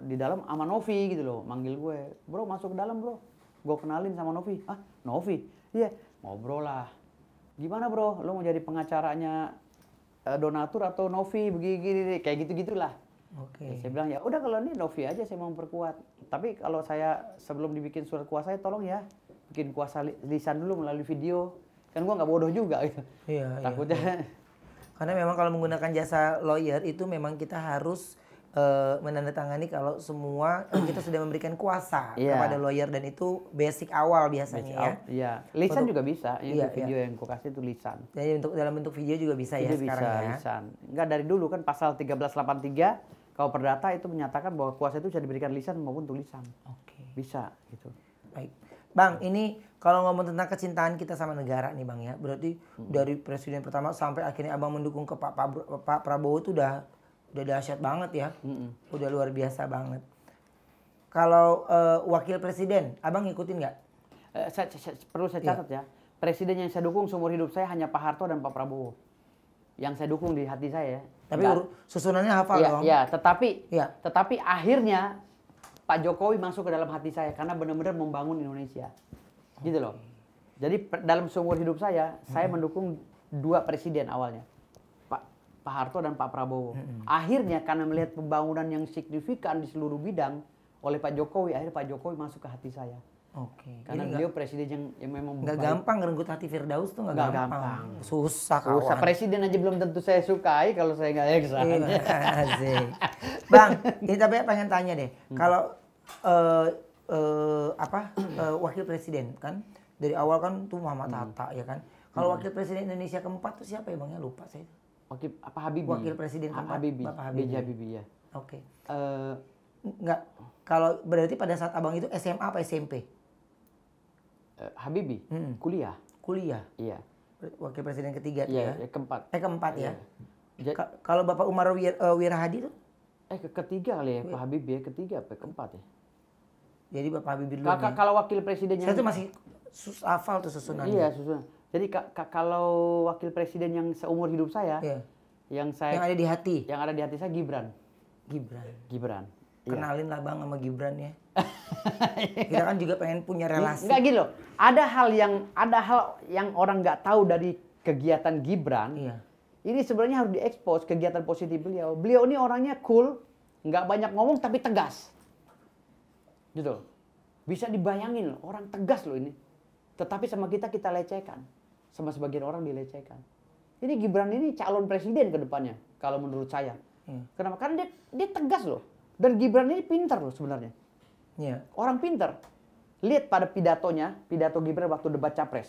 di dalam sama Novi gitu loh, manggil gue, bro masuk ke dalam bro. Gue kenalin sama Novi. Ah, Novi? Iya. Ngobrol lah. Gimana bro? Lo mau jadi pengacaranya donatur atau Novi begini kayak gitu-gitulah. Oke. Ya, saya bilang ya udah kalau ini Novi aja saya mau perkuat. Tapi kalau saya sebelum dibikin surat kuasa tolong ya bikin kuasa lisan dulu melalui video. Kan gua nggak bodoh juga gitu. Iya. Takutnya. Iya. Karena memang kalau menggunakan jasa lawyer itu memang kita harus menandatangani kalau semua kita sudah memberikan kuasa kepada lawyer dan itu basic awal biasanya ya. Iya, lisan juga bisa. Ini video yang aku kasih itu lisan. Jadi dalam bentuk video juga bisa ya sekarang ya. Lisan. Enggak dari dulu kan pasal 1383 kalau perdata itu menyatakan bahwa kuasa itu bisa diberikan lisan maupun tulisan. Oke. Bisa gitu. Baik. Bang, ini kalau ngomong tentang kecintaan kita sama negara nih Bang ya. Berarti dari presiden pertama sampai akhirnya Abang mendukung ke Pak Prabowo itu udah dahsyat banget ya. Udah luar biasa banget. Kalau wakil presiden, Abang ngikutin nggak? Perlu saya catat ya. Presiden yang saya dukung seumur hidup saya hanya Pak Harto dan Pak Prabowo. Yang saya dukung di hati saya. Tapi susunannya hafal dong. Ya, tetapi akhirnya Pak Jokowi masuk ke dalam hati saya karena benar-benar membangun Indonesia. Gitu loh. Jadi dalam seumur hidup saya mendukung dua presiden awalnya. Pak Harto dan Pak Prabowo. Akhirnya karena melihat pembangunan yang signifikan di seluruh bidang oleh Pak Jokowi, akhirnya Pak Jokowi masuk ke hati saya. Oke. Karena beliau presiden yang memang nggak gampang ngerenggut hati Firdaus tuh nggak gampang. Susah kawan. Presiden aja belum tentu saya sukai kalau saya nggak eksa. Bang, ini tapi pengen tanya deh. Kalau wakil presiden kan dari awal kan tuh Muhammad Hatta ya kan. Kalau wakil presiden Indonesia keempat tuh siapa ya Bang ya? Lupa saya. Wakil presiden keempat Bapak Habibie. Habibie ya. Oke. Enggak. Kalau berarti pada saat Abang itu SMA apa SMP? Habibie kuliah. Kuliah. Iya. Wakil presiden ketiga ya. ya. Keempat. Keempat ya. Kalau Bapak Umar Wirahadi tuh? Ketiga kali ya Pak Habibie, ketiga apa keempat ya? Jadi Bapak Habibie dulu. Kalau wakil presidennya saya tuh masih hafal tuh susunannya. Iya, susunan. Jadi kalau wakil presiden yang seumur hidup saya, yang ada di hati, saya Gibran. Gibran. Kenalin lah Bang sama Gibran ya. Kita kan juga pengen punya relasi. Enggak gitu loh. Ada hal yang orang nggak tahu dari kegiatan Gibran. Iya. Ini sebenarnya harus diekspos kegiatan positif beliau. Beliau ini orangnya cool, nggak banyak ngomong tapi tegas. Gitu. Bisa dibayangin loh, orang tegas loh ini. Tetapi sama kita lecehkan. Sama sebagian orang dilecehkan. Ini Gibran ini calon presiden ke depannya kalau menurut saya. Kenapa? Karena dia tegas loh. Dan Gibran ini pintar loh sebenarnya. Orang pintar. Lihat pada pidato Gibran waktu debat capres.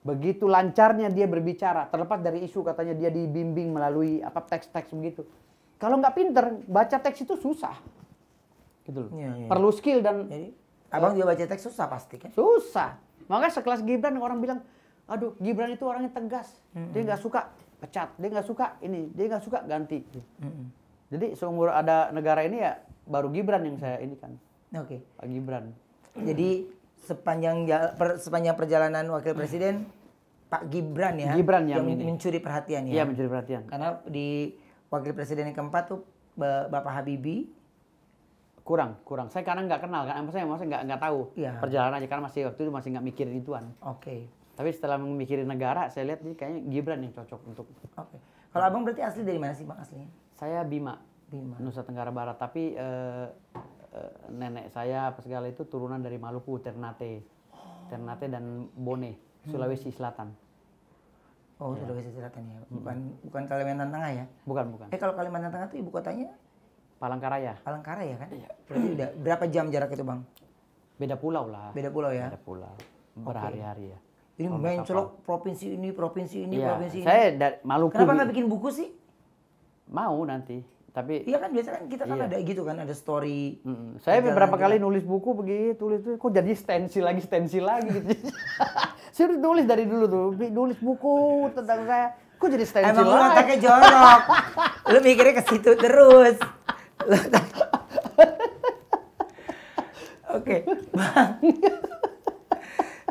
Begitu lancarnya dia berbicara, terlepas dari isu katanya dia dibimbing melalui teks-teks begitu. Kalau nggak pintar, baca teks itu susah. Gitu loh. Perlu skill dan jadi, Abang juga baca teks susah pasti kan? Susah. Makanya sekelas Gibran orang bilang, aduh Gibran itu orangnya tegas. Dia nggak suka pecat, dia nggak suka ini, dia nggak suka ganti. Jadi seumur ada negara ini ya baru Gibran yang saya ini kan. Oke. Pak Gibran. Jadi sepanjang perjalanan wakil presiden Pak Gibran ya. Gibran yang mencuri perhatian ya. Iya mencuri perhatian. Karena di wakil presiden yang keempat tuh Bapak Habibie. Kurang. Saya karena nggak kenal kan, maksudnya nggak tahu perjalanannya karena waktu itu masih nggak mikirin ituan. Oke. Tapi setelah memikirin negara, saya lihat nih kayaknya Gibran yang cocok untuk. Oke. Kalau Abang berarti asli dari mana sih Bang aslinya? Saya Bima. Nusa Tenggara Barat. Tapi nenek saya apa segala itu turunan dari Maluku, Ternate dan Bone, Sulawesi Selatan. Oh, Sulawesi Selatan ya. Bukan Kalimantan Tengah ya? Bukan. Kalau Kalimantan Tengah itu ibu kotanya? Palangkaraya. Palangkaraya kan? Iya. Berarti udah berapa jam jarak itu Bang? Beda pulau lah. Beda pulau ya? Beda pulau. Berhari-hari ya. Ini mencolok provinsi ini. Saya dari Maluku. Kenapa nggak bikin buku sih? Mau nanti. Tapi iya kan biasa kan kita kan iya. ada gitu kan, ada story. Saya perjalanan beberapa kita. kali nulis buku begitu, tulis kok jadi stensil lagi gitu. Saya udah nulis dari dulu tuh, nulis buku tentang saya. Kok jadi stensil Emang lu lagi? otaknya jorok. Lu mikirnya ke situ terus. Oke, Bang.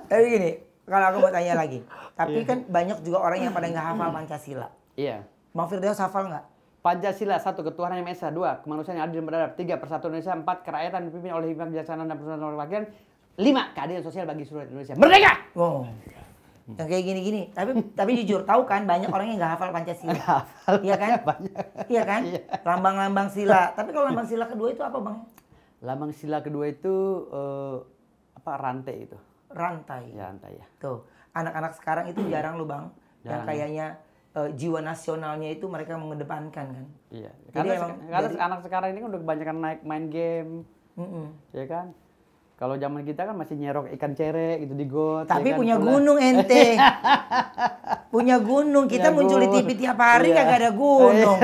Tapi gini, kalau aku mau tanya lagi. Tapi kan banyak juga orang yang pada nggak hafal Pancasila. Iya. Bang Firdaus hafal nggak? Pancasila, 1. Ketuhanan yang Maha Esa, 2. Kemanusiaan yang adil dan beradab, 3. Persatuan Indonesia, 4. Kerakyatan dipimpin oleh hikmat bijaksanaan dan persatuan rakyat, 5. Keadilan sosial bagi seluruh Indonesia. Merdeka! Wow. Yang kayak gini-gini. Tapi jujur, tahu kan banyak orang yang nggak hafal Pancasila. Nggak hafal. Iya kan? Banyak. Iya kan? Iya. Lambang-lambang sila. Tapi kalau lambang sila kedua itu apa, Bang? Lambang sila kedua itu rantai itu. Rantai. Ya, rantai ya. Tuh, anak-anak sekarang itu jarang loh, Bang. Yang Jarang. kayaknya jiwa nasionalnya itu mereka mengedepankan kan. Iya. Jadi Karena, emang karena dari- anak sekarang ini kan udah kebanyakan main game, ya kan? Kalau zaman kita kan masih nyerok ikan cere gitu di got. Tapi ya kan? punya Pulang. gunung ente. Punya gunung. Kita Punya muncul di gunung. TV tiap hari Iya. kagak ada gunung.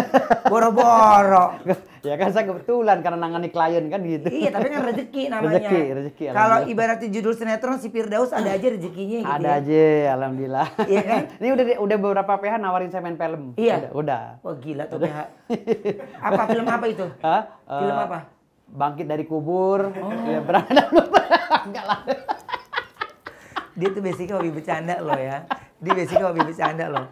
Boro-boro. Ya kan saya kebetulan karena nangani klien kan gitu. Iya, tapi kan rezeki namanya. Rezeki, Kalau alhamdullah. ibaratnya judul sinetron si Firdaus ada aja rezekinya gitu Ada ya. aja, alhamdulillah. Iya kan? Ini udah beberapa PH nawarin saya main film. Iya. Udah. Wah gila tuh PH. Apa film apa itu? Hah? Film apa? Bangkit dari kubur. Oh. Ya, berada enggak lah. Dia tuh basicnya hobi bercanda loh ya. Dia basicnya hobi bercanda loh.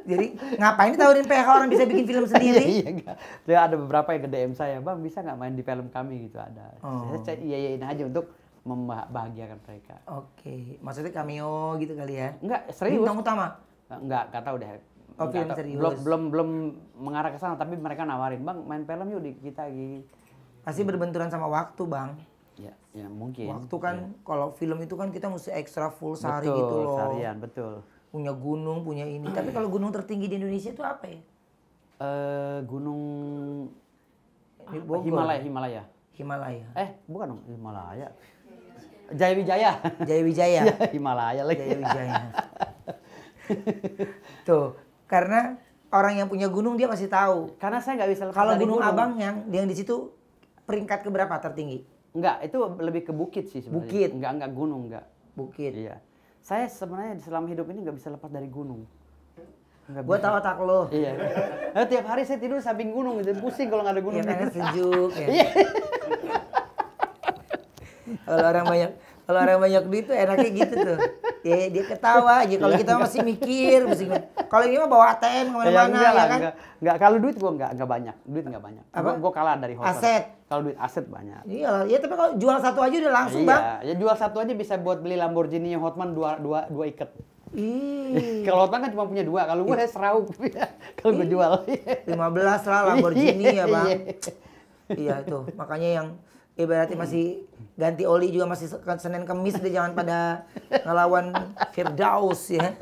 Jadi ngapain ditawarin PH orang bisa bikin film sendiri? Iya, enggak. Dia ada beberapa yang ke DM saya, "Bang, bisa nggak main di film kami?" gitu ada. Oh. Saya iyain aja untuk membahagiakan mereka. Oke, maksudnya cameo gitu kali ya? Enggak, serius. Bintang utama? Enggak tahu deh. Oh, Nggak film tahu. serius. Belum mengarah ke sana, tapi mereka nawarin, "Bang, main film yuk di kita gitu." Pasti berbenturan sama waktu, Bang. Ya mungkin. Waktu kan kalau film itu kan kita mesti ekstra full sehari Betul, gitu loh. seharian, betul. Punya gunung, punya ini. Tapi kalau gunung tertinggi di Indonesia itu apa ya? Gunung Di Bogor. Himalaya. Himalaya. Bukan dong, Himalaya. Jayawijaya. Jaya Wijaya. Ya, Himalaya lagi. Jaya Wijaya. Tuh, karena orang yang punya gunung dia pasti tahu. Karena saya nggak bisa lepas Kalau dari Gunung Abang yang di situ peringkat keberapa tertinggi? Enggak, itu lebih ke bukit sih sebenarnya. Bukit? Enggak gunung, enggak. Bukit. Iya. Saya sebenarnya selama hidup ini nggak bisa lepas dari gunung. Nggak Gua bisa. tahu otak lo. Iya. Tiap hari saya tidur samping gunung gitu, pusing kalau nggak ada gunung. Iya kan gitu. sejuk ya. Iya. Kalau orang banyak duit tuh enaknya gitu tuh. Ya, dia ketawa aja. Kalau kita masih mikir, kalau ini mah bawa ATM kemana-mana enggak ya lah, kan. enggak. Kalau duit gua enggak banyak. Duit enggak banyak. Apa? Gua kalah dari Hotman. Aset. Kalau duit aset banyak. Iya lah, ya tapi kalau jual satu aja udah langsung Iya, bang. ya jual satu aja bisa buat beli Lamborghini Hotman dua ikat. Ih, Kalau Hotman kan cuma punya 2, kalau gue serau kalau gue jual. 15 lah Lamborghini ya bang. Iya. Iya itu, makanya yang ibaratnya masih ganti oli juga masih Senin Kemis dia jangan pada ngelawan Firdaus ya.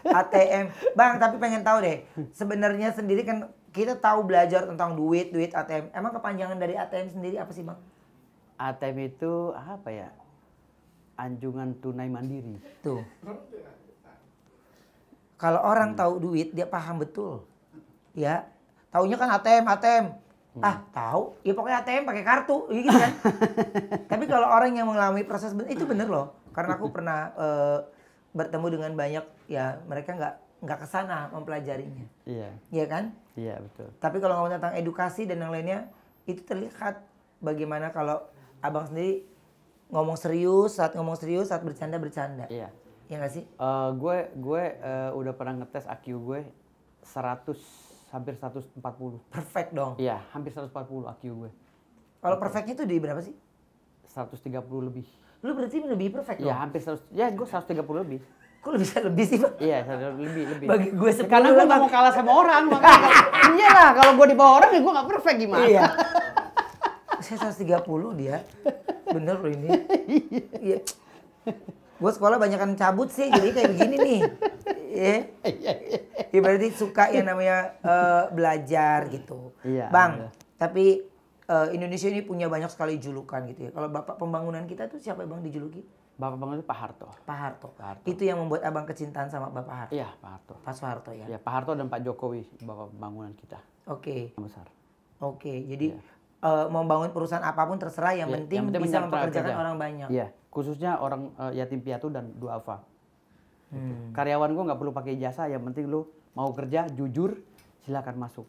ATM. Bang, tapi pengen tahu deh. Sebenarnya sendiri kan kita tahu belajar tentang duit ATM. Emang kepanjangan dari ATM sendiri apa sih, Bang? ATM itu apa ya? Anjungan tunai mandiri. Tuh. Kalau orang tahu duit, dia paham betul. Ya. Taunya kan ATM. Ah, tahu. Ya pokoknya ATM pakai kartu, gitu kan. Tapi kalau orang yang mengalami proses itu bener loh. Karena aku pernah bertemu dengan banyak ya mereka nggak kesana mempelajarinya. Iya. Iya kan? Iya, betul. Tapi kalau ngomong tentang edukasi dan yang lainnya, itu terlihat bagaimana kalau abang sendiri ngomong serius, saat bercanda. Iya. Ya nggak sih? Gue udah pernah ngetes IQ gue 100 hampir 140. Perfect dong. Iya, hampir 140 IQ gue. Kalau perfectnya itu di berapa sih? 130 lebih. Lu berarti lebih perfect Iya, dong? hampir 100. Ya, gue 130 lebih. Kok lu bisa lebih sih, Bang? Iya, lebih. Bagi gue 10 Karena gue lah, nggak Bang. mau kalah sama orang, makanya. Iyalah, kalau gue di bawah orang ya gue nggak perfect gimana? Iya. Saya 130 dia. Bener loh ini. Iya. Gue sekolah banyakan cabut sih, jadi kayak begini nih. Iya. Ya berarti suka yang namanya belajar gitu. Iya, Bang, iya. tapi Indonesia ini punya banyak sekali julukan gitu ya. Kalau Bapak pembangunan kita tuh siapa Bang dijuluki? Bapak Bang itu Pak Harto. Pak Harto. Pak Harto. Itu yang membuat abang kecintaan sama Bapak Harto. Iya, Pak Harto. Pak Soeharto ya. Ya, Pak Harto dan Pak Jokowi, bapak pembangunan kita. Oke. Yang besar. Oke, jadi mau bangun perusahaan apapun terserah, yang penting bisa mempekerjakan orang banyak. Iya, khususnya orang yatim piatu dan duafa. Karyawan gue nggak perlu pakai ijazah, yang penting lu mau kerja jujur, silakan masuk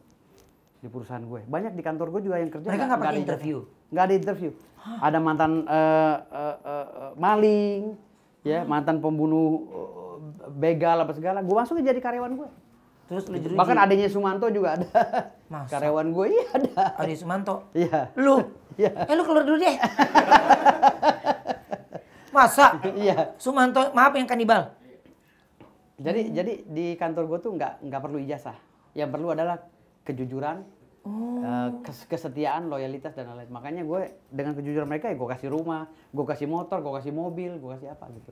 di perusahaan gue. Banyak di kantor gue juga yang kerja. Mereka nggak pakai interview? Nggak ada interview. Ada mantan maling, ya mantan pembunuh begal apa segala. Gue masukin jadi karyawan gue. Terus bahkan adanya Sumanto juga ada. Masa? Karyawan gue iya ada. Ade Sumanto? Iya. Lu? Iya. Lu keluar dulu deh. Masa? Iya. Sumanto, maaf yang kanibal. Jadi di kantor gue tuh nggak perlu ijazah. Yang perlu adalah kejujuran, kesetiaan, loyalitas dan lain-lain. Makanya gue dengan kejujuran mereka ya gue kasih rumah, gue kasih motor, gue kasih mobil, gue kasih apa gitu.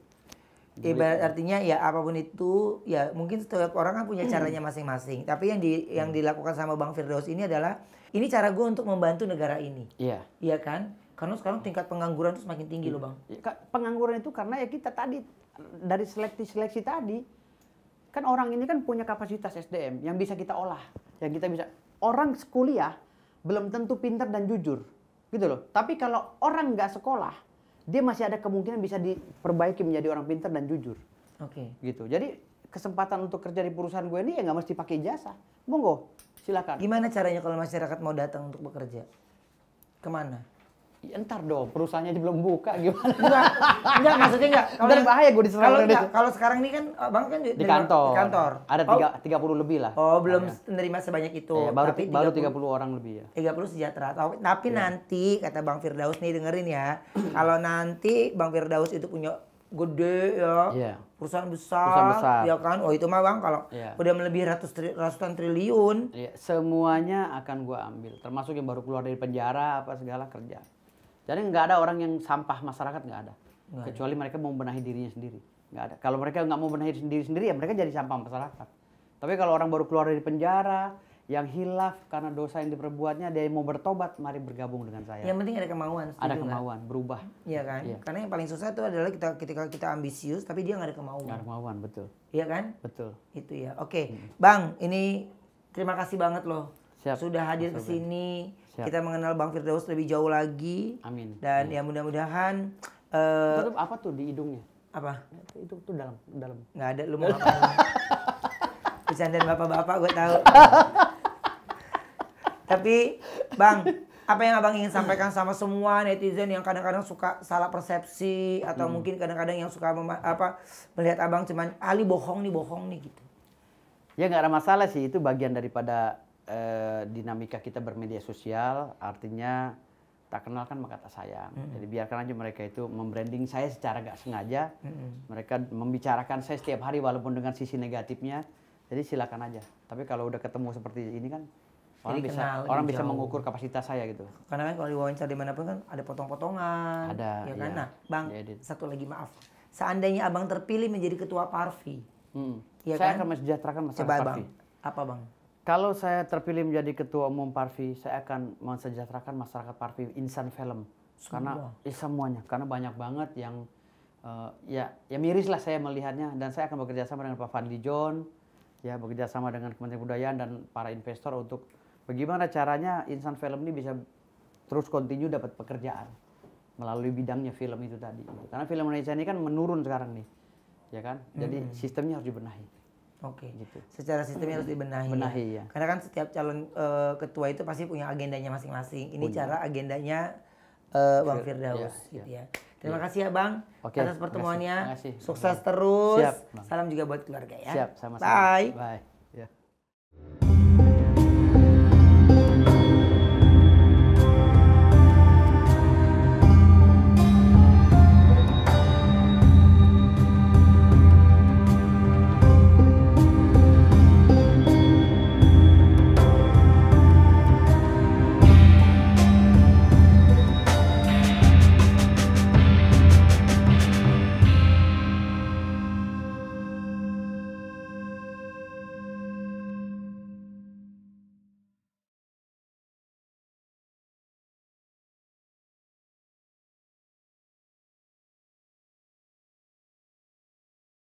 Ibarat artinya ya apapun itu ya mungkin setiap orang kan punya caranya masing-masing. Tapi yang dilakukan sama Bang Firdaus ini adalah ini cara gue untuk membantu negara ini. Iya. Iya kan? Karena sekarang tingkat pengangguran itu semakin tinggi loh Bang. Pengangguran itu karena ya kita tadi dari seleksi tadi kan orang ini kan punya kapasitas SDM yang bisa kita olah, yang kita bisa. Orang kuliah belum tentu pintar dan jujur, gitu loh. Tapi kalau orang nggak sekolah, dia masih ada kemungkinan bisa diperbaiki menjadi orang pintar dan jujur. Oke. Gitu. Jadi kesempatan untuk kerja di perusahaan gue ini ya nggak mesti pakai ijazah. Monggo, silakan. Gimana caranya kalau masyarakat mau datang untuk bekerja? Kemana? Ya, entar dong, perusahaannya aja belum buka gimana? Enggak maksudnya enggak. Dan bahaya gue diserang. Kalau sekarang ini kan Bang kan di kantor. Di kantor. Ada 30 lebih lah. Oh, belum menerima sebanyak itu. Ya, baru 30 orang lebih ya. 30 sejahtera. Tapi nanti kata Bang Firdaus nih dengerin ya. Kalau nanti Bang Firdaus itu punya gede ya. Perusahaan besar. Ya kan? Oh, itu mah Bang kalau udah melebihi ratusan triliun. Ya, semuanya akan gua ambil. Termasuk yang baru keluar dari penjara apa segala kerja. Jadi nggak ada orang yang sampah masyarakat, nggak ada. Kecuali mereka mau benahi dirinya sendiri. Nggak ada. Kalau mereka nggak mau benahi diri sendiri ya mereka jadi sampah masyarakat. Tapi kalau orang baru keluar dari penjara, yang hilaf karena dosa yang diperbuatnya, dia mau bertobat, mari bergabung dengan saya. Yang penting ada kemauan. Ada kemauan, berubah. Iya kan? Iya. Karena yang paling susah itu adalah ketika kita ambisius, tapi dia nggak ada kemauan. Nggak ada kemauan, betul. Iya kan? Betul. Itu ya. Oke, Bang, ini terima kasih banget loh. Siap. Sudah hadir ke sini. Kita mengenal Bang Firdaus lebih jauh lagi. Amin. Dan ya mudah-mudahan itu apa tuh di hidungnya? Apa? Itu dalam. Nggak ada, lu mau ngapain? Bercandaan bapak-bapak gue tahu. Tapi Bang, apa yang Abang ingin sampaikan sama semua netizen yang kadang-kadang suka salah persepsi atau mungkin kadang-kadang yang suka melihat Abang cuman Ali bohong nih gitu. Ya nggak ada masalah sih, itu bagian daripada dinamika kita bermedia sosial, artinya tak kenal kan maka tak sayang. Jadi biarkan aja mereka itu membranding saya secara gak sengaja. Mereka membicarakan saya setiap hari walaupun dengan sisi negatifnya. Jadi silakan aja. Tapi kalau udah ketemu seperti ini kan orang bisa mengukur kapasitas saya gitu. Karena kan kalau diwawancara dimanapun kan ada potong-potongan. Ada. Ya kan? Nah, Bang, ya, satu lagi maaf. Seandainya Abang terpilih menjadi ketua Parvi. Ya saya kan? akan mensejahterakan masyarakat Parvi. Bang, apa Bang? Kalau saya terpilih menjadi ketua umum Parvi, saya akan mensejahterakan masyarakat Parvi insan film. Karena semuanya, karena banyak banget yang ya miris lah saya melihatnya, dan saya akan bekerja sama dengan Pak Fadli John, ya bekerja sama dengan Kementerian Kebudayaan dan para investor untuk bagaimana caranya insan film ini bisa terus continue dapat pekerjaan melalui bidangnya film itu tadi. Karena film Indonesia ini kan menurun sekarang nih, ya kan? Jadi sistemnya harus dibenahi. Oke. Gitu. Secara sistemnya harus dibenahi. Ya. Karena kan setiap calon ketua itu pasti punya agendanya masing-masing. Ini cara agendanya Bang Firdaus gitu ya. Terima kasih ya Bang atas pertemuannya. Makasih. Sukses terus. Siap, Salam juga buat keluarga ya. Siap, sama-sama. Bye. Bye.